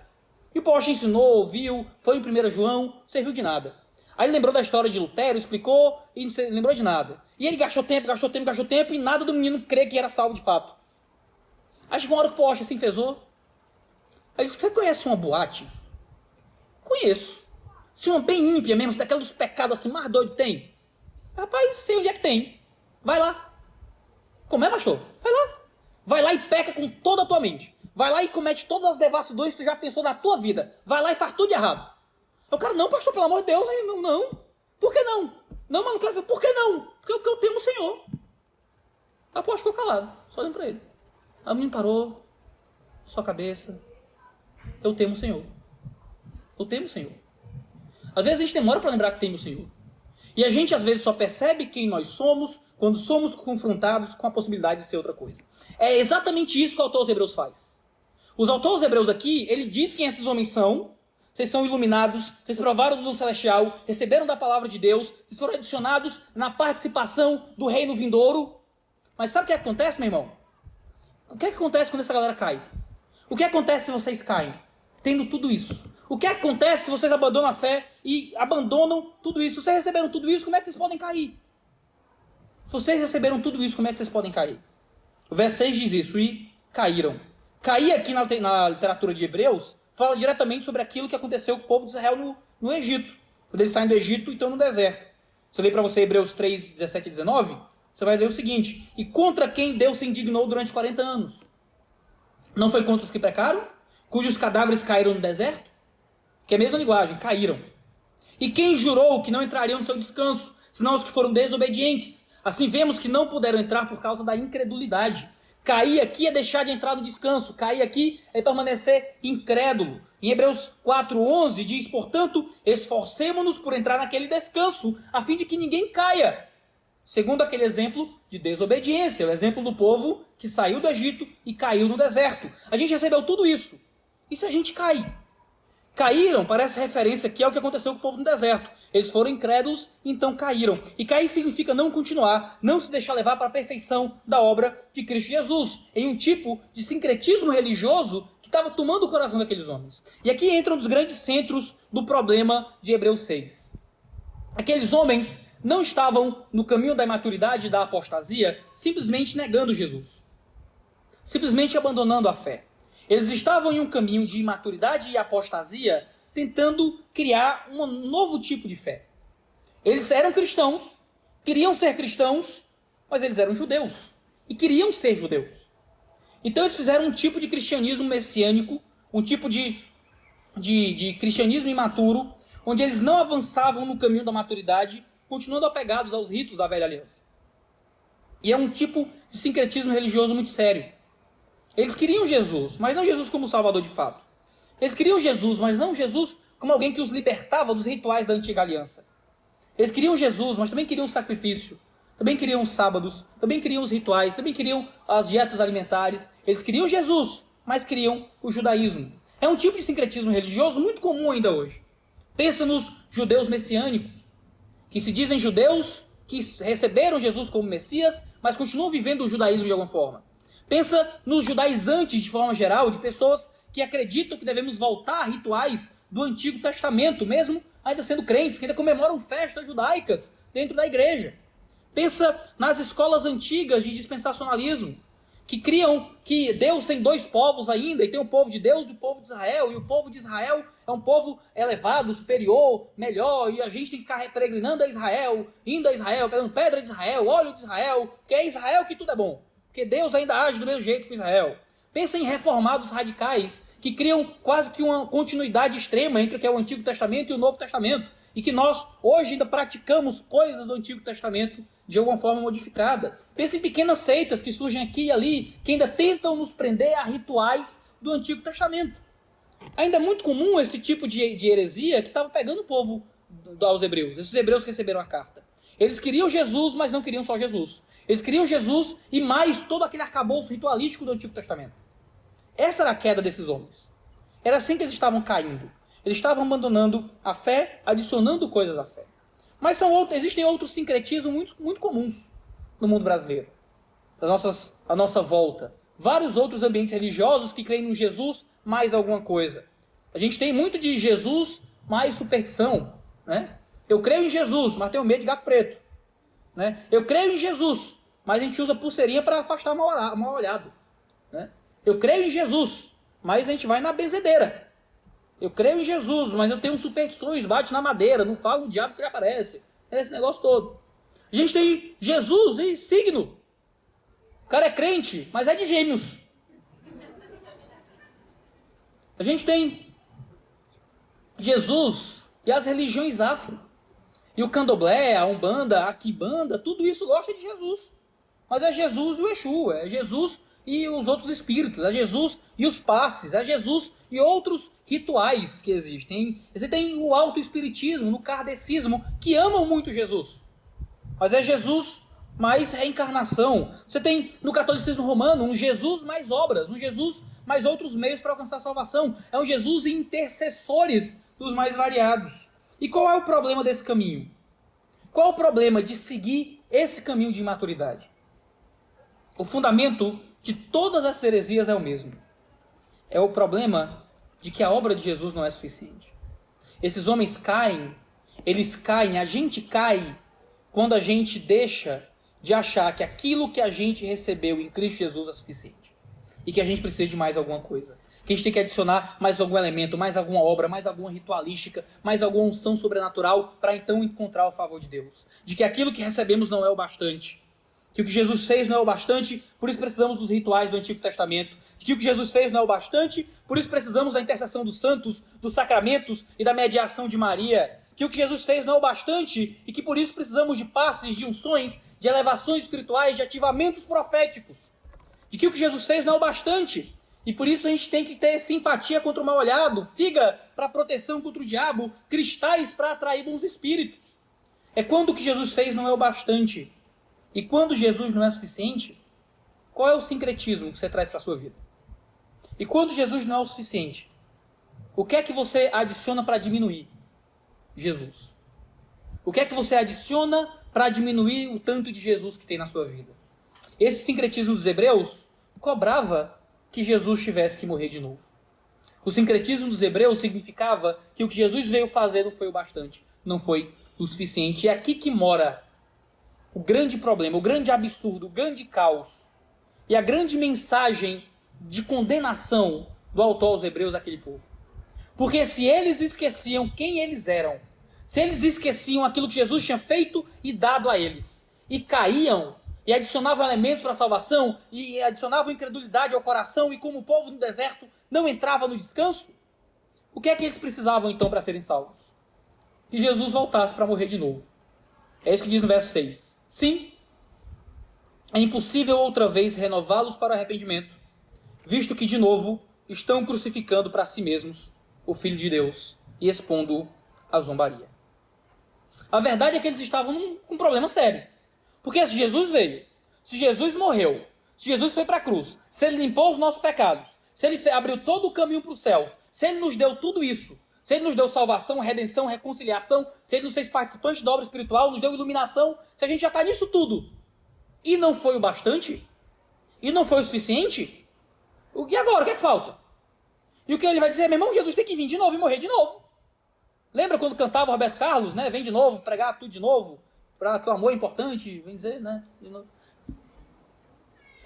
E o Paul Washer ensinou, ouviu, foi em 1 João, serviu de nada. Aí ele lembrou da história de Lutero, explicou e não lembrou de nada. E ele gastou tempo e nada do menino crer que era salvo de fato. Aí chegou uma hora que o Paul Washer se enfesou. Aí disse, você conhece uma boate? Conheço. Se uma bem ímpia mesmo, se daquela dos pecados assim, mais doido tem. Rapaz, sei onde é que tem. Vai lá. Como é, pastor? Vai lá. Vai lá e peca com toda a tua mente. Vai lá e comete todas as devassidões que tu já pensou na tua vida. Vai lá e faz tudo de errado. Eu quero, não, pastor, pelo amor de Deus. Não. Por que não? Não, mas não quero ver. Por que não? Porque eu temo o Senhor. A Paul ficou calado, só olhando para ele. Aí o menino parou, sua cabeça. Eu temo o Senhor. Eu temo o Senhor. Às vezes a gente demora para lembrar que teme o Senhor. E a gente às vezes só percebe quem nós somos quando somos confrontados com a possibilidade de ser outra coisa. É exatamente isso que o autor aos Hebreus faz. Os autores hebreus aqui, ele diz quem esses homens são. Vocês são iluminados, vocês provaram do dom celestial, receberam da palavra de Deus, vocês foram adicionados na participação do reino vindouro. Mas sabe o que acontece, meu irmão? O que acontece quando essa galera cai? O que acontece se vocês caem? Tendo tudo isso. O que acontece se vocês abandonam a fé e abandonam tudo isso? Se vocês receberam tudo isso, como é que vocês podem cair? Se vocês receberam tudo isso, como é que vocês podem cair? O verso 6 diz isso, e caíram. Cair aqui na literatura de Hebreus fala diretamente sobre aquilo que aconteceu com o povo de Israel no Egito. Quando eles saem do Egito e estão no deserto. Se eu ler para você Hebreus 3, 17 e 19, você vai ler o seguinte: e contra quem Deus se indignou durante 40 anos? Não foi contra os que pecaram, cujos cadáveres caíram no deserto? Que é a mesma linguagem, caíram. E quem jurou que não entrariam no seu descanso, senão os que foram desobedientes? Assim vemos que não puderam entrar por causa da incredulidade. Cair aqui é deixar de entrar no descanso. Cair aqui é permanecer incrédulo. Em Hebreus 4:11 diz, portanto, esforcemo-nos por entrar naquele descanso, a fim de que ninguém caia. Segundo aquele exemplo de desobediência, o exemplo do povo que saiu do Egito e caiu no deserto. A gente recebeu tudo isso. E se a gente cai? Caíram, parece referência aqui ao que aconteceu com o povo no deserto. Eles foram incrédulos, então caíram. E cair significa não continuar, não se deixar levar para a perfeição da obra de Cristo Jesus, em um tipo de sincretismo religioso que estava tomando o coração daqueles homens. E aqui entra um dos grandes centros do problema de Hebreus 6. Aqueles homens não estavam no caminho da imaturidade e da apostasia, simplesmente negando Jesus. Simplesmente abandonando a fé. Eles estavam em um caminho de imaturidade e apostasia, tentando criar um novo tipo de fé. Eles eram cristãos, queriam ser cristãos, mas eles eram judeus. E queriam ser judeus. Então eles fizeram um tipo de cristianismo messiânico, um tipo de cristianismo imaturo, onde eles não avançavam no caminho da maturidade, continuando apegados aos ritos da velha aliança. E é um tipo de sincretismo religioso muito sério. Eles queriam Jesus, mas não Jesus como Salvador de fato. Eles queriam Jesus, mas não Jesus como alguém que os libertava dos rituais da antiga aliança. Eles queriam Jesus, mas também queriam o sacrifício. Também queriam os sábados, também queriam os rituais, também queriam as dietas alimentares. Eles queriam Jesus, mas queriam o judaísmo. É um tipo de sincretismo religioso muito comum ainda hoje. Pensa nos judeus messiânicos, que se dizem judeus, que receberam Jesus como Messias, mas continuam vivendo o judaísmo de alguma forma. Pensa nos judaizantes de forma geral, de pessoas que acreditam que devemos voltar a rituais do Antigo Testamento, mesmo ainda sendo crentes, que ainda comemoram festas judaicas dentro da igreja. Pensa nas escolas antigas de dispensacionalismo, que criam que Deus tem dois povos ainda, e tem o povo de Deus e o povo de Israel, e o povo de Israel é um povo elevado, superior, melhor, e a gente tem que ficar peregrinando a Israel, indo a Israel, pegando pedra de Israel, óleo de Israel, porque é Israel que tudo é bom, porque Deus ainda age do mesmo jeito com Israel. Pensa em reformados radicais, que criam quase que uma continuidade extrema entre o que é o Antigo Testamento e o Novo Testamento, e que nós hoje ainda praticamos coisas do Antigo Testamento de alguma forma modificada. Pensa em pequenas seitas que surgem aqui e ali, que ainda tentam nos prender a rituais do Antigo Testamento. Ainda é muito comum esse tipo de heresia que estava pegando o povo aos hebreus, esses hebreus que receberam a carta. Eles queriam Jesus, mas não queriam só Jesus. Eles queriam Jesus e mais todo aquele arcabouço ritualístico do Antigo Testamento. Essa era a queda desses homens. Era assim que eles estavam caindo. Eles estavam abandonando a fé, adicionando coisas à fé. Mas existem outros sincretismos muito comuns no mundo brasileiro, à nossa volta. Vários outros ambientes religiosos que creem em Jesus mais alguma coisa. A gente tem muito de Jesus mais superstição, né? Eu creio em Jesus, mas tenho medo de gato preto, né? Eu creio em Jesus, mas a gente usa pulseirinha para afastar mal olhado, né? Eu creio em Jesus, mas a gente vai na benzedeira. Eu creio em Jesus, mas eu tenho superstições, bate na madeira, não falo o diabo que ele aparece. É esse negócio todo. A gente tem Jesus e signo. O cara é crente, mas é de Gêmeos. A gente tem Jesus e as religiões afro. E o candomblé, a umbanda, a quimbanda, tudo isso gosta de Jesus. Mas é Jesus e o Exu, é Jesus e os outros espíritos, é Jesus e os passes, é Jesus e outros rituais que existem. Você tem o autoespiritismo, no kardecismo, que amam muito Jesus. Mas é Jesus mais reencarnação. Você tem no catolicismo romano um Jesus mais obras, um Jesus mais outros meios para alcançar a salvação. É um Jesus e intercessores dos mais variados. E qual é o problema desse caminho? Qual é o problema de seguir esse caminho de imaturidade? O fundamento de todas as heresias é o mesmo. É o problema de que a obra de Jesus não é suficiente. Esses homens caem, a gente cai quando a gente deixa de achar que aquilo que a gente recebeu em Cristo Jesus é suficiente. E que a gente precisa de mais alguma coisa. Que a gente tem que adicionar mais algum elemento, mais alguma obra, mais alguma ritualística, mais alguma unção sobrenatural para então encontrar o favor de Deus. De que aquilo que recebemos não é o bastante. Que o que Jesus fez não é o bastante, por isso precisamos dos rituais do Antigo Testamento. Que o que Jesus fez não é o bastante, por isso precisamos da intercessão dos santos, dos sacramentos e da mediação de Maria. Que o que Jesus fez não é o bastante e que por isso precisamos de passes, de unções, de elevações espirituais, de ativamentos proféticos. De que o que Jesus fez não é o bastante e por isso a gente tem que ter simpatia contra o mal-olhado, figa para proteção contra o diabo, cristais para atrair bons espíritos. É quando o que Jesus fez não é o bastante. E quando Jesus não é suficiente, qual é o sincretismo que você traz para a sua vida? E quando Jesus não é o suficiente, o que é que você adiciona para diminuir Jesus? O que é que você adiciona para diminuir o tanto de Jesus que tem na sua vida? Esse sincretismo dos hebreus cobrava que Jesus tivesse que morrer de novo. O sincretismo dos hebreus significava que o que Jesus veio fazer não foi o bastante, não foi o suficiente. E é aqui que mora o grande problema, o grande absurdo, o grande caos e a grande mensagem de condenação do autor aos hebreus daquele povo. Porque se eles esqueciam quem eles eram, se eles esqueciam aquilo que Jesus tinha feito e dado a eles, e caíam, e adicionavam elementos para a salvação, e adicionavam incredulidade ao coração, e como o povo no deserto não entrava no descanso, o que é que eles precisavam então para serem salvos? Que Jesus voltasse para morrer de novo. É isso que diz no verso 6. Sim, é impossível outra vez renová-los para o arrependimento, visto que, de novo, estão crucificando para si mesmos o Filho de Deus e expondo-o à zombaria. A verdade é que eles estavam com um problema sério. Porque se Jesus veio, se Jesus morreu, se Jesus foi para a cruz, se ele limpou os nossos pecados, se ele abriu todo o caminho para os céus, se ele nos deu tudo isso, se ele nos deu salvação, redenção, reconciliação, se ele nos fez participantes da obra espiritual, nos deu iluminação, se a gente já está nisso tudo, e não foi o bastante, e não foi o suficiente, e agora? O que é que falta? E o que ele vai dizer? Meu irmão, Jesus tem que vir de novo e morrer de novo. Lembra quando cantava o Roberto Carlos, né? Vem de novo, pregar tudo de novo, para que o amor é importante, vem dizer, né? De novo.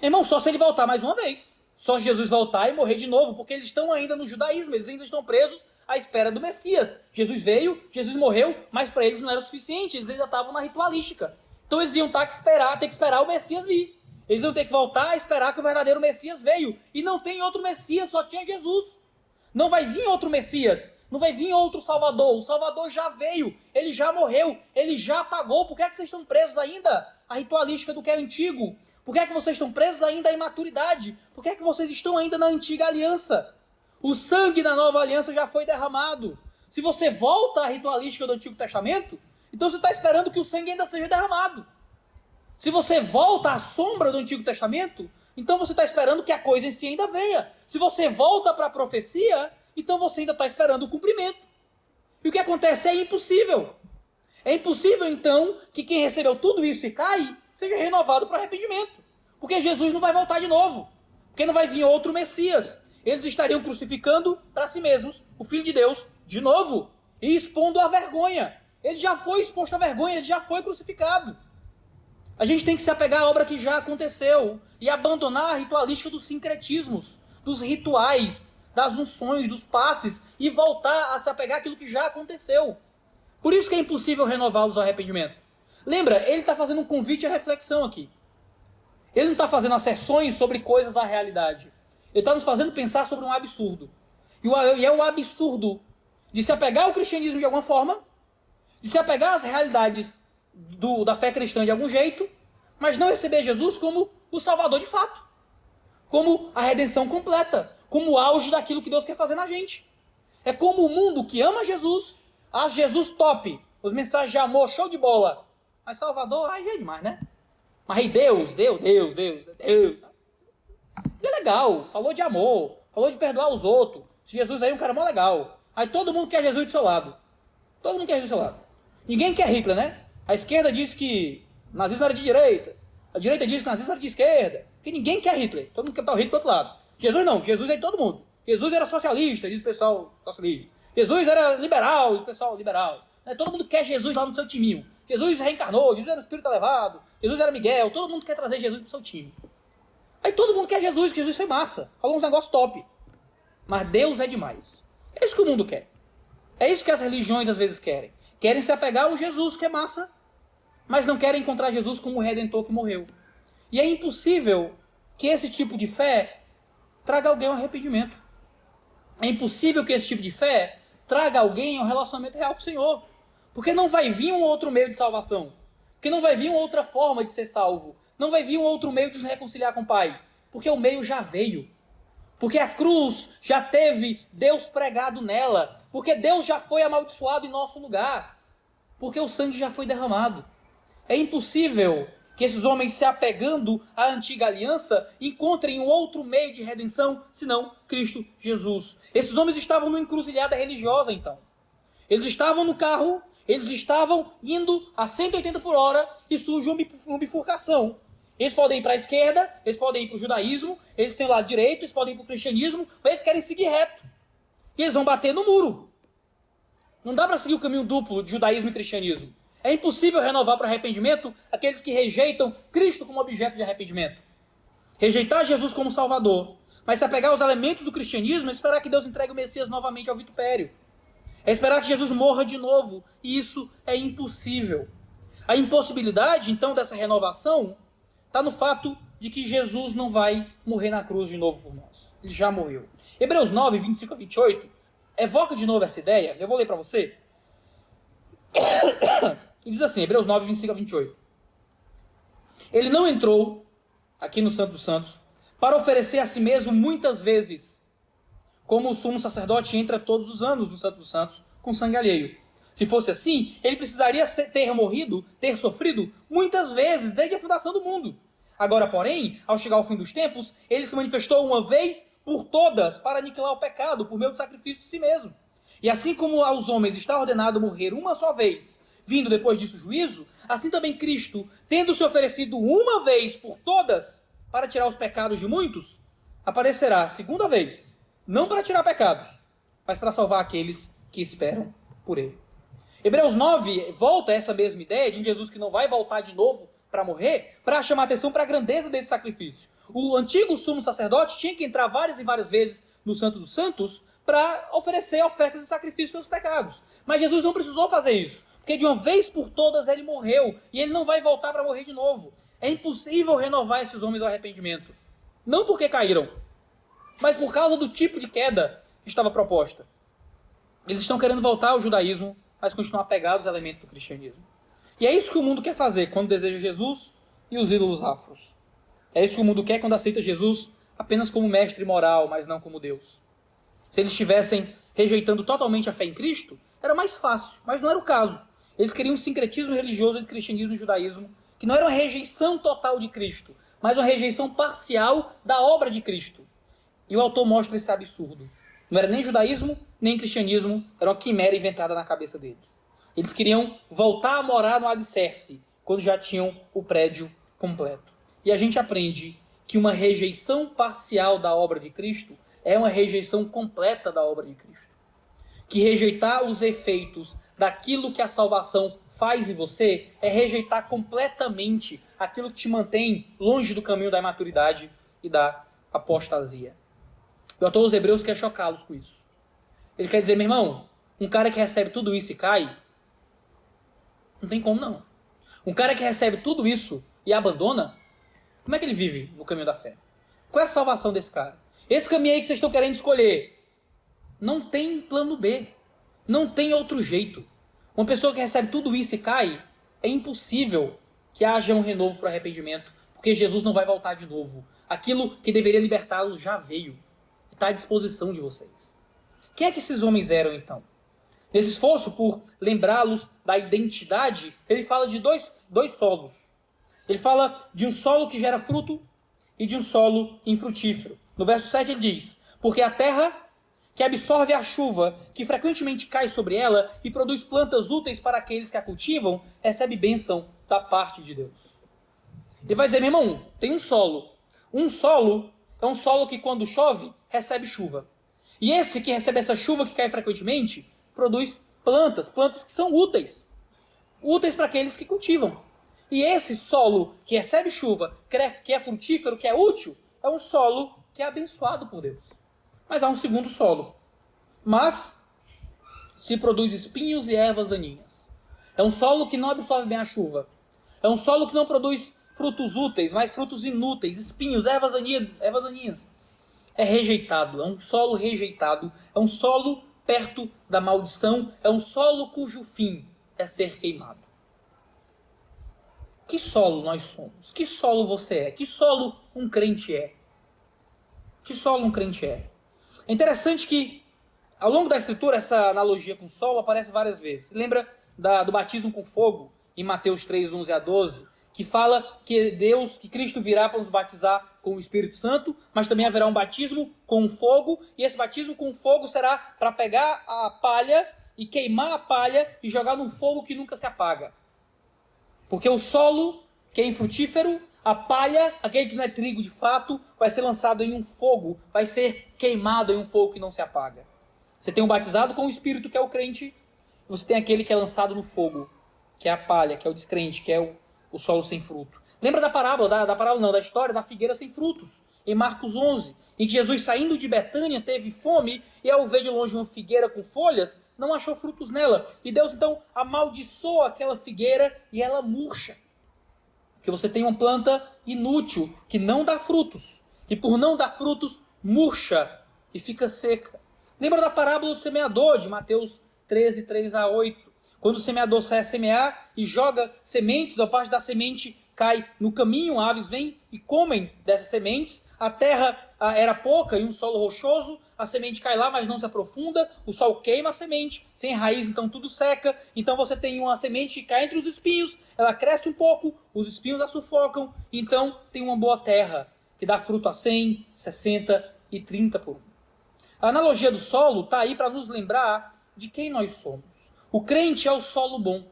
Irmão, só se ele voltar mais uma vez. Só se Jesus voltar e morrer de novo, porque eles estão ainda no judaísmo, eles ainda estão presos à espera do Messias. Jesus veio, Jesus morreu, mas para eles não era o suficiente, eles ainda estavam na ritualística. Então eles iam ter que esperar o Messias vir. Eles iam ter que voltar a esperar que o verdadeiro Messias veio. E não tem outro Messias, só tinha Jesus. Não vai vir outro Messias, não vai vir outro Salvador. O Salvador já veio, ele já morreu, ele já pagou. Por que é que vocês estão presos ainda à ritualística do que é antigo? Por que é que vocês estão presos ainda à imaturidade? Por que é que vocês estão ainda na antiga aliança? O sangue da nova aliança já foi derramado. Se você volta à ritualística do Antigo Testamento, então você está esperando que o sangue ainda seja derramado. Se você volta à sombra do Antigo Testamento, então você está esperando que a coisa em si ainda venha. Se você volta para a profecia, então você ainda está esperando o cumprimento. E o que acontece é impossível. É impossível, então, que quem recebeu tudo isso e cai, seja renovado para o arrependimento. Porque Jesus não vai voltar de novo. Porque não vai vir outro Messias. Eles estariam crucificando para si mesmos o Filho de Deus de novo. E expondo a vergonha. Ele já foi exposto à vergonha, ele já foi crucificado. A gente tem que se apegar à obra que já aconteceu e abandonar a ritualística dos sincretismos, dos rituais, das unções, dos passes e voltar a se apegar àquilo que já aconteceu. Por isso que é impossível renová-los ao arrependimento. Lembra, ele está fazendo um convite à reflexão aqui. Ele não está fazendo asserções sobre coisas da realidade. Ele está nos fazendo pensar sobre um absurdo. E é o absurdo de se apegar ao cristianismo de alguma forma, de se apegar às realidades da fé cristã de algum jeito, mas não receber Jesus como o Salvador de fato, como a redenção completa, como o auge daquilo que Deus quer fazer na gente. É como o mundo que ama Jesus, acha Jesus top, os mensagens de amor, show de bola, mas Salvador, aí é demais, né? Mas aí Deus. Ele é legal, falou de amor, falou de perdoar os outros, Jesus aí é um cara mó legal. Aí todo mundo quer Jesus do seu lado. Todo mundo quer Jesus do seu lado. Ninguém quer Hitler, né? A esquerda diz que nazismo era de direita. A direita diz que nazismo era de esquerda. Que ninguém quer Hitler. Todo mundo quer estar o Hitler do outro lado. Jesus não. Jesus é de todo mundo. Jesus era socialista, diz o pessoal socialista. Jesus era liberal, diz o pessoal liberal. Todo mundo quer Jesus lá no seu timinho. Jesus reencarnou, Jesus era o espírito elevado, Jesus era Miguel. Todo mundo quer trazer Jesus pro seu time. Aí todo mundo quer Jesus, que Jesus foi massa. Falou uns negócios top. Mas Deus é demais. É isso que o mundo quer. É isso que as religiões às vezes querem. Querem se apegar ao Jesus, que é massa, mas não querem encontrar Jesus como o Redentor que morreu. E é impossível que esse tipo de fé traga alguém ao arrependimento. É impossível que esse tipo de fé traga alguém ao relacionamento real com o Senhor. Porque não vai vir um outro meio de salvação. Porque não vai vir uma outra forma de ser salvo. Não vai vir um outro meio de se reconciliar com o Pai. Porque o meio já veio. Porque a cruz já teve Deus pregado nela. Porque Deus já foi amaldiçoado em nosso lugar. Porque o sangue já foi derramado. É impossível que esses homens, se apegando à antiga aliança, encontrem um outro meio de redenção, senão Cristo Jesus. Esses homens estavam numa encruzilhada religiosa, então. Eles estavam no carro, eles estavam indo a 180 por hora e surge uma bifurcação. Eles podem ir para a esquerda, eles podem ir para o judaísmo, eles têm o lado direito, eles podem ir para o cristianismo, mas eles querem seguir reto. E eles vão bater no muro. Não dá para seguir o caminho duplo de judaísmo e cristianismo. É impossível renovar para arrependimento aqueles que rejeitam Cristo como objeto de arrependimento. Rejeitar Jesus como Salvador, mas se apegar aos elementos do cristianismo é esperar que Deus entregue o Messias novamente ao vitupério. É esperar que Jesus morra de novo, e isso é impossível. A impossibilidade, então, dessa renovação está no fato de que Jesus não vai morrer na cruz de novo por nós. Ele já morreu. Hebreus 9, 25 a 28, evoca de novo essa ideia. Eu vou ler para você. E diz assim, Hebreus 9, 25 a 28. Ele não entrou aqui no Santo dos Santos para oferecer a si mesmo muitas vezes, como o sumo sacerdote entra todos os anos no Santo dos Santos com sangue alheio. Se fosse assim, ele precisaria ter morrido, ter sofrido muitas vezes desde a fundação do mundo. Agora, porém, ao chegar ao fim dos tempos, ele se manifestou uma vez por todas para aniquilar o pecado por meio do sacrifício de si mesmo. E assim como aos homens está ordenado morrer uma só vez, vindo depois disso o juízo, assim também Cristo, tendo se oferecido uma vez por todas para tirar os pecados de muitos, aparecerá segunda vez, não para tirar pecados, mas para salvar aqueles que esperam por ele. Hebreus 9 volta a essa mesma ideia de um Jesus que não vai voltar de novo para morrer, para chamar atenção para a grandeza desse sacrifício. O antigo sumo sacerdote tinha que entrar várias e várias vezes no Santo dos Santos para oferecer ofertas e sacrifícios pelos pecados. Mas Jesus não precisou fazer isso, porque de uma vez por todas ele morreu, e ele não vai voltar para morrer de novo. É impossível renovar esses homens ao arrependimento. Não porque caíram, mas por causa do tipo de queda que estava proposta. Eles estão querendo voltar ao judaísmo, mas continuar apegados aos elementos do cristianismo. E é isso que o mundo quer fazer quando deseja Jesus e os ídolos afros. É isso que o mundo quer quando aceita Jesus apenas como mestre moral, mas não como Deus. Se eles estivessem rejeitando totalmente a fé em Cristo, era mais fácil, mas não era o caso. Eles queriam um sincretismo religioso entre cristianismo e judaísmo, que não era uma rejeição total de Cristo, mas uma rejeição parcial da obra de Cristo. E o autor mostra esse absurdo. Não era nem judaísmo, nem cristianismo, era uma quimera inventada na cabeça deles. Eles queriam voltar a morar no alicerce, quando já tinham o prédio completo. E a gente aprende que uma rejeição parcial da obra de Cristo é uma rejeição completa da obra de Cristo. Que rejeitar os efeitos daquilo que a salvação faz em você é rejeitar completamente aquilo que te mantém longe do caminho da imaturidade e da apostasia. O autor dos Hebreus quer chocá-los com isso. Ele quer dizer, meu irmão, um cara que recebe tudo isso e cai, não tem como não. Um cara que recebe tudo isso e abandona, como é que ele vive no caminho da fé? Qual é a salvação desse cara? Esse caminho aí que vocês estão querendo escolher, não tem plano B. Não tem outro jeito. Uma pessoa que recebe tudo isso e cai, é impossível que haja um renovo para o arrependimento, porque Jesus não vai voltar de novo. Aquilo que deveria libertá-los já veio. E está à disposição de vocês. Quem é que esses homens eram, então? Nesse esforço por lembrá-los da identidade, ele fala de dois solos. Ele fala de um solo que gera fruto e de um solo infrutífero. No verso 7 ele diz, porque a terra que absorve a chuva, que frequentemente cai sobre ela e produz plantas úteis para aqueles que a cultivam, recebe bênção da parte de Deus. Ele vai dizer, meu irmão, tem um solo. Um solo é um solo que quando chove, recebe chuva. E esse que recebe essa chuva que cai frequentemente, produz plantas que são úteis. Úteis para aqueles que cultivam. E esse solo que recebe chuva, que é frutífero, que é útil, é um solo que é abençoado por Deus. Mas há um segundo solo. Mas se produz espinhos e ervas daninhas. É um solo que não absorve bem a chuva. É um solo que não produz frutos úteis, mas frutos inúteis, espinhos, ervas daninhas. É rejeitado, é um solo rejeitado, é um solo perto da maldição, é um solo cujo fim é ser queimado. Que solo nós somos? Que solo você é? Que solo um crente é? Que solo um crente é? É interessante que, ao longo da Escritura, essa analogia com o solo aparece várias vezes. Você lembra do batismo com fogo, em Mateus 3, 11 a 12, que fala que Cristo virá para nos batizar com o Espírito Santo, mas também haverá um batismo com fogo, e esse batismo com fogo será para pegar a palha e queimar a palha e jogar num fogo que nunca se apaga. Porque o solo, que é infrutífero, a palha, aquele que não é trigo de fato, vai ser lançado em um fogo, vai ser queimado em um fogo que não se apaga. Você tem um batizado com o Espírito, que é o crente, e você tem aquele que é lançado no fogo, que é a palha, que é o descrente, que é o solo sem fruto. Lembra da parábola, da história da figueira sem frutos, em Marcos 11, em que Jesus, saindo de Betânia, teve fome, e ao ver de longe uma figueira com folhas, não achou frutos nela. E Deus, então, amaldiçoa aquela figueira e ela murcha. Porque você tem uma planta inútil, que não dá frutos. E por não dar frutos, murcha e fica seca. Lembra da parábola do semeador, de Mateus 13, 3 a 8. Quando o semeador sai a semear e joga sementes, a parte da semente cai no caminho, aves vêm e comem dessas sementes. a terra era pouca e um solo rochoso, a semente cai lá, mas não se aprofunda, o sol queima a semente, sem raiz, então tudo seca. Então você tem uma semente que cai entre os espinhos, ela cresce um pouco, os espinhos a sufocam, então tem uma boa terra, que dá fruto a 100, 60 e 30 por um. A analogia do solo está aí para nos lembrar de quem nós somos. O crente é o solo bom.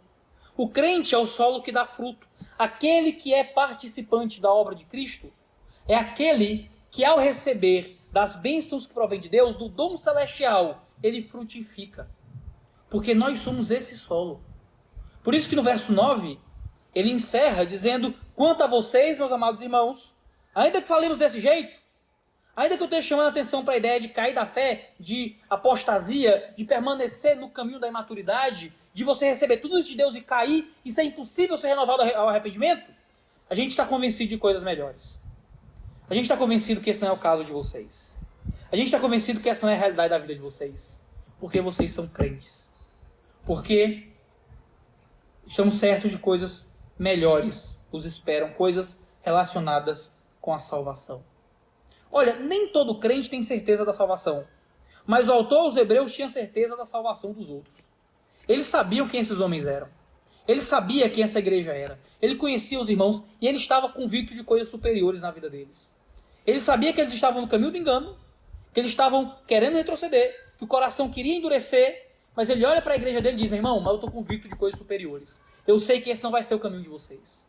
O crente é o solo que dá fruto. Aquele que é participante da obra de Cristo é aquele que, ao receber das bênçãos que provém de Deus, do dom celestial, ele frutifica. Porque nós somos esse solo. Por isso que no verso 9, ele encerra dizendo: quanto a vocês, meus amados irmãos, ainda que falemos desse jeito, ainda que eu esteja chamando a atenção para a ideia de cair da fé, de apostasia, de permanecer no caminho da imaturidade, de você receber tudo isso de Deus e cair, e ser impossível ser renovado ao arrependimento, a gente está convencido de coisas melhores. A gente está convencido que esse não é o caso de vocês. A gente está convencido que essa não é a realidade da vida de vocês. Porque vocês são crentes. Porque estamos certos de coisas melhores os esperam, coisas relacionadas com a salvação. Olha, nem todo crente tem certeza da salvação. Mas o autor aos Hebreus tinha certeza da salvação dos outros. Eles sabiam quem esses homens eram. Ele sabia quem essa igreja era. Ele conhecia os irmãos e ele estava convicto de coisas superiores na vida deles. Ele sabia que eles estavam no caminho do engano, que eles estavam querendo retroceder, que o coração queria endurecer, mas ele olha para a igreja dele e diz: meu irmão, mas eu estou convicto de coisas superiores. Eu sei que esse não vai ser o caminho de vocês.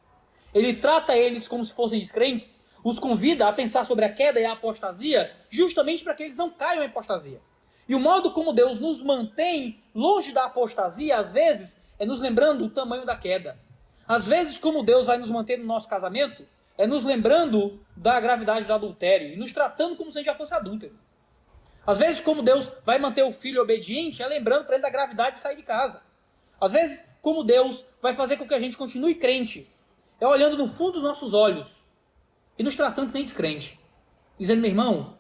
Ele trata eles como se fossem descrentes, os convida a pensar sobre a queda e a apostasia, justamente para que eles não caiam em apostasia. E o modo como Deus nos mantém longe da apostasia, às vezes, é nos lembrando o tamanho da queda. Às vezes, como Deus vai nos manter no nosso casamento, é nos lembrando da gravidade do adultério e nos tratando como se a gente já fosse adúltero. Às vezes, como Deus vai manter o filho obediente, é lembrando para ele da gravidade de sair de casa. Às vezes, como Deus vai fazer com que a gente continue crente, é olhando no fundo dos nossos olhos e nos tratando nem descrente. Dizendo: meu irmão,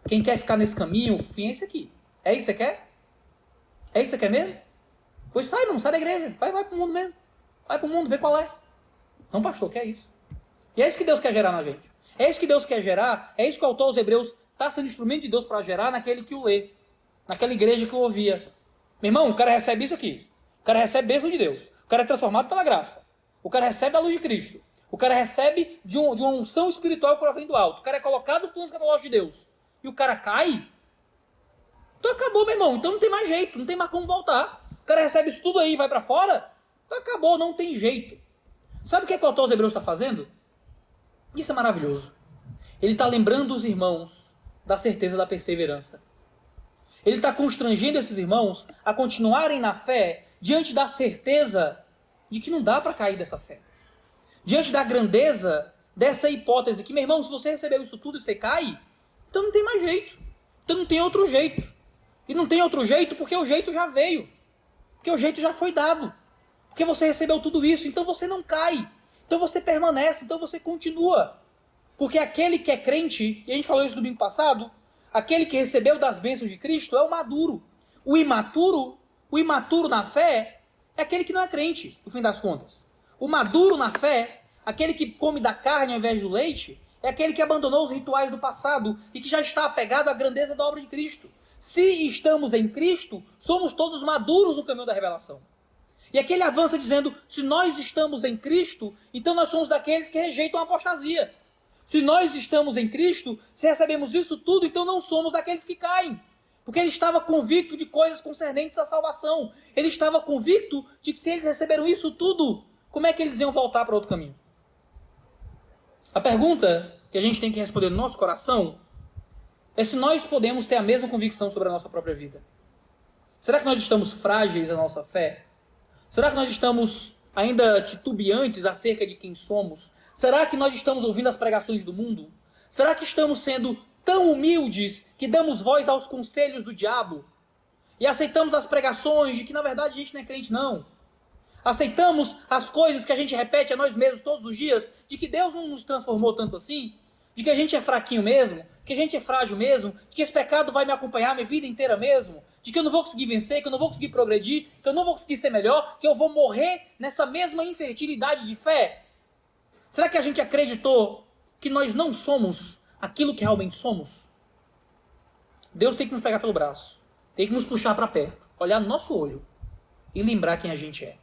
quem quer ficar nesse caminho, o fim é esse aqui. É isso que você quer? É isso que você quer mesmo? Pois sai, irmão, sai da igreja. Vai pro mundo mesmo. Vai pro mundo, vê qual é. Não, pastor, que é isso? E é isso que Deus quer gerar na gente. É isso que Deus quer gerar, é isso que o autor aos Hebreus está sendo instrumento de Deus para gerar naquele que o lê. Naquela igreja que o ouvia. Meu irmão, o cara recebe isso aqui. O cara recebe bênção de Deus. O cara é transformado pela graça. O cara recebe a luz de Cristo. O cara recebe de uma unção espiritual que provém do alto. O cara é colocado no plano escatológico de Deus. E o cara cai. Então acabou, meu irmão. Então não tem mais jeito. Não tem mais como voltar. O cara recebe isso tudo aí e vai para fora. Então acabou, não tem jeito. Sabe o que o autor aos Hebreus está fazendo? Isso é maravilhoso. Ele está lembrando os irmãos da certeza da perseverança. Ele está constrangendo esses irmãos a continuarem na fé diante da certeza de que não dá para cair dessa fé. Diante da grandeza dessa hipótese que, meu irmão, se você recebeu isso tudo e você cai, então não tem mais jeito. Então não tem outro jeito. E não tem outro jeito porque o jeito já veio. Porque o jeito já foi dado. Porque você recebeu tudo isso, então você não cai. Então você permanece, então você continua. Porque aquele que é crente, e a gente falou isso no domingo passado, aquele que recebeu das bênçãos de Cristo é o maduro. O imaturo na fé, é aquele que não é crente, no fim das contas. O maduro na fé, aquele que come da carne ao invés do leite, é aquele que abandonou os rituais do passado e que já está apegado à grandeza da obra de Cristo. Se estamos em Cristo, somos todos maduros no caminho da revelação. E aqui ele avança dizendo: se nós estamos em Cristo, então nós somos daqueles que rejeitam a apostasia. Se nós estamos em Cristo, se recebemos isso tudo, então não somos daqueles que caem. Porque ele estava convicto de coisas concernentes à salvação. Ele estava convicto de que se eles receberam isso tudo, como é que eles iam voltar para outro caminho? A pergunta que a gente tem que responder no nosso coração é se nós podemos ter a mesma convicção sobre a nossa própria vida. Será que nós estamos frágeis na nossa fé? Será que nós estamos ainda titubeantes acerca de quem somos? Será que nós estamos ouvindo as pregações do mundo? Será que estamos sendo tão humildes que damos voz aos conselhos do diabo? E aceitamos as pregações de que na verdade a gente não é crente, não. Aceitamos as coisas que a gente repete a nós mesmos todos os dias, de que Deus não nos transformou tanto assim, de que a gente é fraquinho mesmo, que a gente é frágil mesmo, de que esse pecado vai me acompanhar a minha vida inteira mesmo, de que eu não vou conseguir vencer, que eu não vou conseguir progredir, que eu não vou conseguir ser melhor, que eu vou morrer nessa mesma infertilidade de fé. Será que a gente acreditou que nós não somos aquilo que realmente somos? Deus tem que nos pegar pelo braço, tem que nos puxar para perto, olhar no nosso olho e lembrar quem a gente é.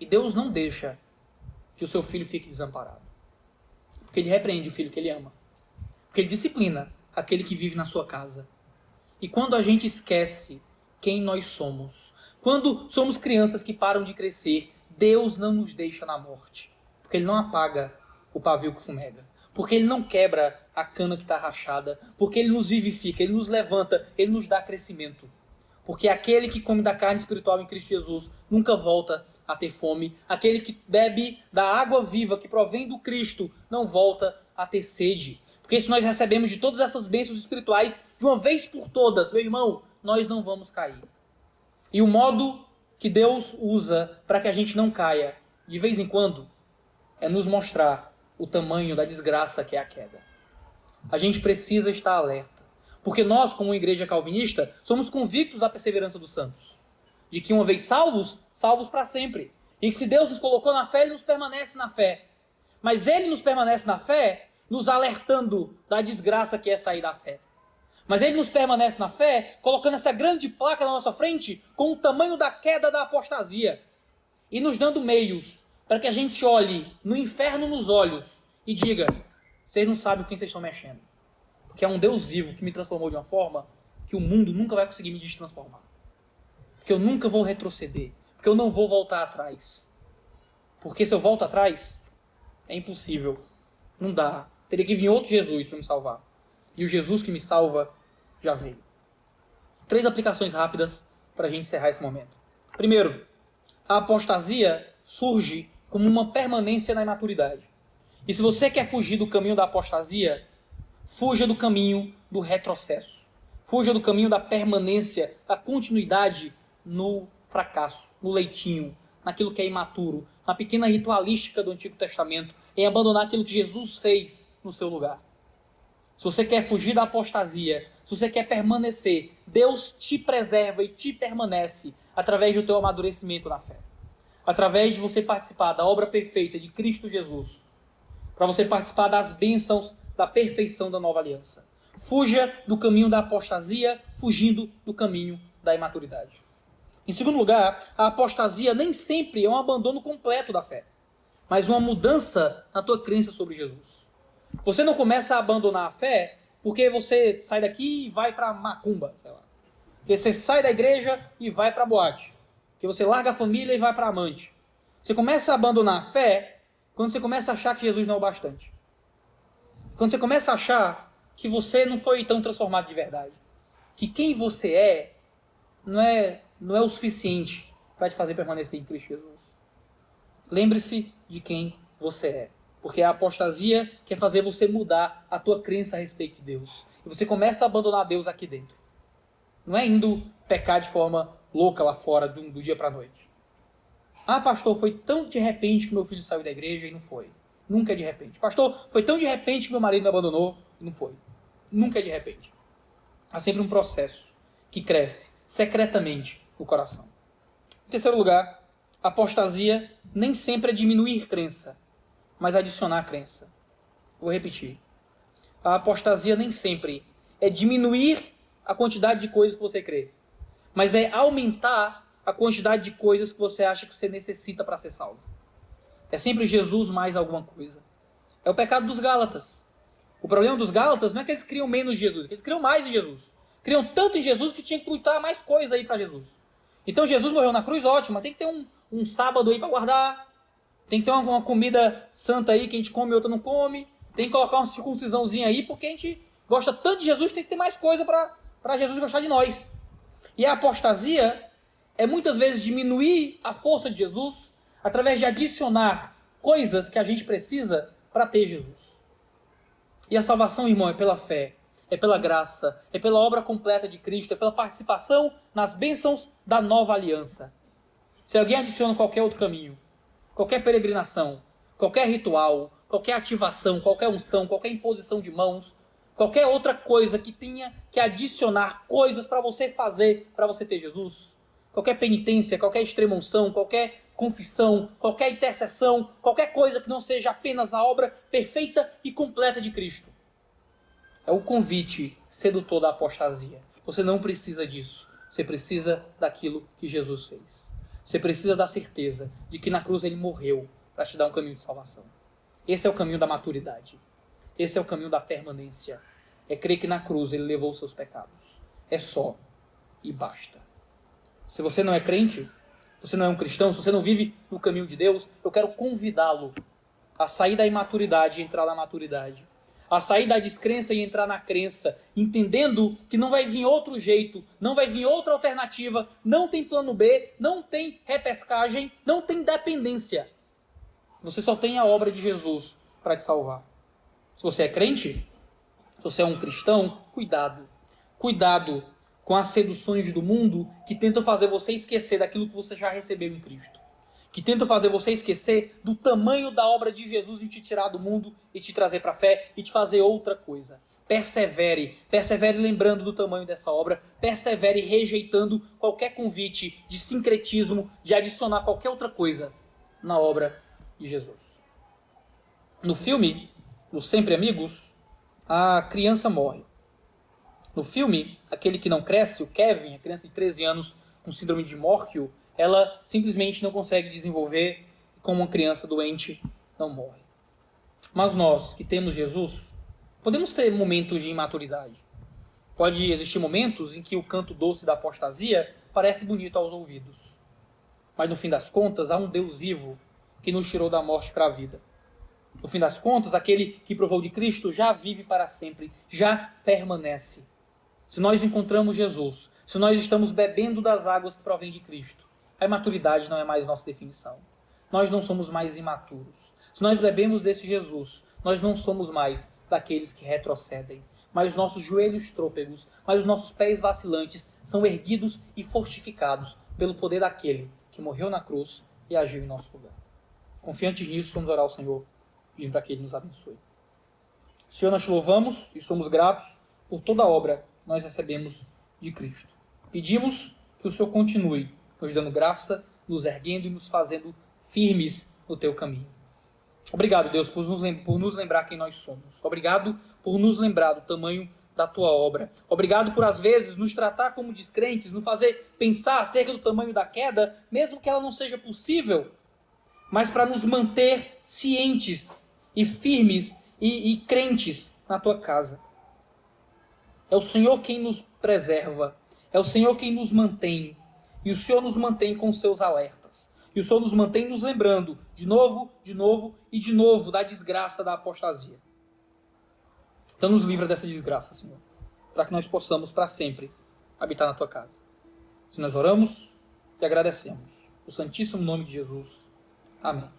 E Deus não deixa que o seu filho fique desamparado. Porque ele repreende o filho que ele ama. Porque ele disciplina aquele que vive na sua casa. E quando a gente esquece quem nós somos, quando somos crianças que param de crescer, Deus não nos deixa na morte. Porque ele não apaga o pavio que fumega. Porque ele não quebra a cana que está rachada. Porque ele nos vivifica, ele nos levanta, ele nos dá crescimento. Porque aquele que come da carne espiritual em Cristo Jesus nunca volta a ter fome. Aquele que bebe da água viva que provém do Cristo não volta a ter sede. Porque se nós recebemos de todas essas bênçãos espirituais de uma vez por todas, meu irmão, nós não vamos cair. E o modo que Deus usa para que a gente não caia, de vez em quando, é nos mostrar o tamanho da desgraça que é a queda. A gente precisa estar alerta. Porque nós, como igreja calvinista, somos convictos da perseverança dos santos. De que uma vez salvos, salvos para sempre. E que se Deus nos colocou na fé, Ele nos permanece na fé. Mas Ele nos permanece na fé, nos alertando da desgraça que é sair da fé. Mas Ele nos permanece na fé, colocando essa grande placa na nossa frente, com o tamanho da queda da apostasia. E nos dando meios para que a gente olhe no inferno nos olhos e diga: vocês não sabem com quem vocês estão mexendo. Porque é um Deus vivo que me transformou de uma forma que o mundo nunca vai conseguir me destransformar. Porque eu nunca vou retroceder. Porque eu não vou voltar atrás. Porque se eu volto atrás, é impossível. Não dá. Teria que vir outro Jesus para me salvar. E o Jesus que me salva já veio. 3 aplicações rápidas para a gente encerrar esse momento. Primeiro, a apostasia surge como uma permanência na imaturidade. E se você quer fugir do caminho da apostasia, fuja do caminho do retrocesso. Fuja do caminho da permanência, da continuidade no fracasso, no leitinho, naquilo que é imaturo, na pequena ritualística do Antigo Testamento, em abandonar aquilo que Jesus fez no seu lugar. Se você quer fugir da apostasia, se você quer permanecer, Deus te preserva e te permanece através do teu amadurecimento na fé. Através de você participar da obra perfeita de Cristo Jesus. Para você participar das bênçãos da perfeição da nova aliança. Fuja do caminho da apostasia, fugindo do caminho da imaturidade. Em segundo lugar, a apostasia nem sempre é um abandono completo da fé, mas uma mudança na tua crença sobre Jesus. Você não começa a abandonar a fé porque você sai daqui e vai para macumba, sei lá. Porque você sai da igreja e vai para boate. Que você larga a família e vai para amante. Você começa a abandonar a fé quando você começa a achar que Jesus não é o bastante. Quando você começa a achar que você não foi tão transformado de verdade. Que quem você é não é o suficiente para te fazer permanecer em Cristo Jesus. Lembre-se de quem você é. Porque a apostasia quer fazer você mudar a tua crença a respeito de Deus. E você começa a abandonar Deus aqui dentro. Não é indo pecar de forma louca lá fora do dia para a noite. Ah, pastor, foi tão de repente que meu filho saiu da igreja e não foi. Nunca é de repente. Pastor, foi tão de repente que meu marido me abandonou e não foi. Nunca é de repente. Há sempre um processo que cresce secretamente no coração. Em terceiro lugar, a apostasia nem sempre é diminuir crença, mas adicionar crença. Vou repetir. A apostasia nem sempre é diminuir a quantidade de coisas que você crê, mas é aumentar a quantidade de coisas que você acha que você necessita para ser salvo. É sempre Jesus mais alguma coisa. É o pecado dos Gálatas. O problema dos Gálatas não é que eles criam menos de Jesus, é que eles criam mais de Jesus. Criam tanto em Jesus que tinha que botar mais coisa aí para Jesus. Então Jesus morreu na cruz, ótimo, mas tem que ter um sábado aí para guardar. Tem que ter uma comida santa aí que a gente come e outra não come. Tem que colocar uma circuncisãozinha aí, porque a gente gosta tanto de Jesus, tem que ter mais coisa para Jesus gostar de nós. E a apostasia é muitas vezes diminuir a força de Jesus através de adicionar coisas que a gente precisa para ter Jesus. E a salvação, irmão, é pela fé, é pela graça, é pela obra completa de Cristo, é pela participação nas bênçãos da nova aliança. Se alguém adiciona qualquer outro caminho, qualquer peregrinação, qualquer ritual, qualquer ativação, qualquer unção, qualquer imposição de mãos, qualquer outra coisa que tenha que adicionar coisas para você fazer, para você ter Jesus, qualquer penitência, qualquer extrema unção, qualquer confissão, qualquer intercessão, qualquer coisa que não seja apenas a obra perfeita e completa de Cristo. É o convite sedutor da apostasia. Você não precisa disso. Você precisa daquilo que Jesus fez. Você precisa da certeza de que na cruz ele morreu para te dar um caminho de salvação. Esse é o caminho da maturidade. Esse é o caminho da permanência. É crer que na cruz ele levou os seus pecados. É só e basta. Se você não é crente, se você não é um cristão, se você não vive no caminho de Deus, eu quero convidá-lo a sair da imaturidade e entrar na maturidade. A sair da descrença e entrar na crença, entendendo que não vai vir outro jeito, não vai vir outra alternativa, não tem plano B, não tem repescagem, não tem dependência. Você só tem a obra de Jesus para te salvar. Se você é crente, se você é um cristão, cuidado. Cuidado com as seduções do mundo que tentam fazer você esquecer daquilo que você já recebeu em Cristo. Que tentam fazer você esquecer do tamanho da obra de Jesus em te tirar do mundo e te trazer para a fé e te fazer outra coisa. Persevere lembrando do tamanho dessa obra, persevere rejeitando qualquer convite de sincretismo, de adicionar qualquer outra coisa na obra de Jesus. No filme, no Sempre Amigos, a criança morre. No filme, aquele que não cresce, o Kevin, a criança de 13 anos com síndrome de Morkill, ela simplesmente não consegue desenvolver, como uma criança doente não morre. Mas nós, que temos Jesus, podemos ter momentos de imaturidade. Pode existir momentos em que o canto doce da apostasia parece bonito aos ouvidos. Mas no fim das contas, há um Deus vivo que nos tirou da morte para a vida. No fim das contas, aquele que provou de Cristo já vive para sempre, já permanece. Se nós encontramos Jesus, se nós estamos bebendo das águas que provém de Cristo, a imaturidade não é mais nossa definição. Nós não somos mais imaturos. Se nós bebemos desse Jesus, nós não somos mais daqueles que retrocedem. Mas os nossos joelhos trôpegos, mas os nossos pés vacilantes são erguidos e fortificados pelo poder daquele que morreu na cruz e agiu em nosso lugar. Confiantes nisso, vamos orar ao Senhor, pedindo para que Ele nos abençoe. Senhor, nós te louvamos e somos gratos por toda a obra que nós recebemos de Cristo. Pedimos que o Senhor continue nos dando graça, nos erguendo e nos fazendo firmes no teu caminho. Obrigado, Deus, por nos lembrar quem nós somos. Obrigado por nos lembrar do tamanho da tua obra. Obrigado por, às vezes, nos tratar como descrentes, nos fazer pensar acerca do tamanho da queda, mesmo que ela não seja possível, mas para nos manter cientes e firmes e crentes na tua casa. É o Senhor quem nos preserva, é o Senhor quem nos mantém, e o Senhor nos mantém com seus alertas. E o Senhor nos mantém nos lembrando de novo e de novo da desgraça da apostasia. Então nos livra dessa desgraça, Senhor, para que nós possamos para sempre habitar na tua casa. Se nós oramos e agradecemos. No santíssimo nome de Jesus. Amém.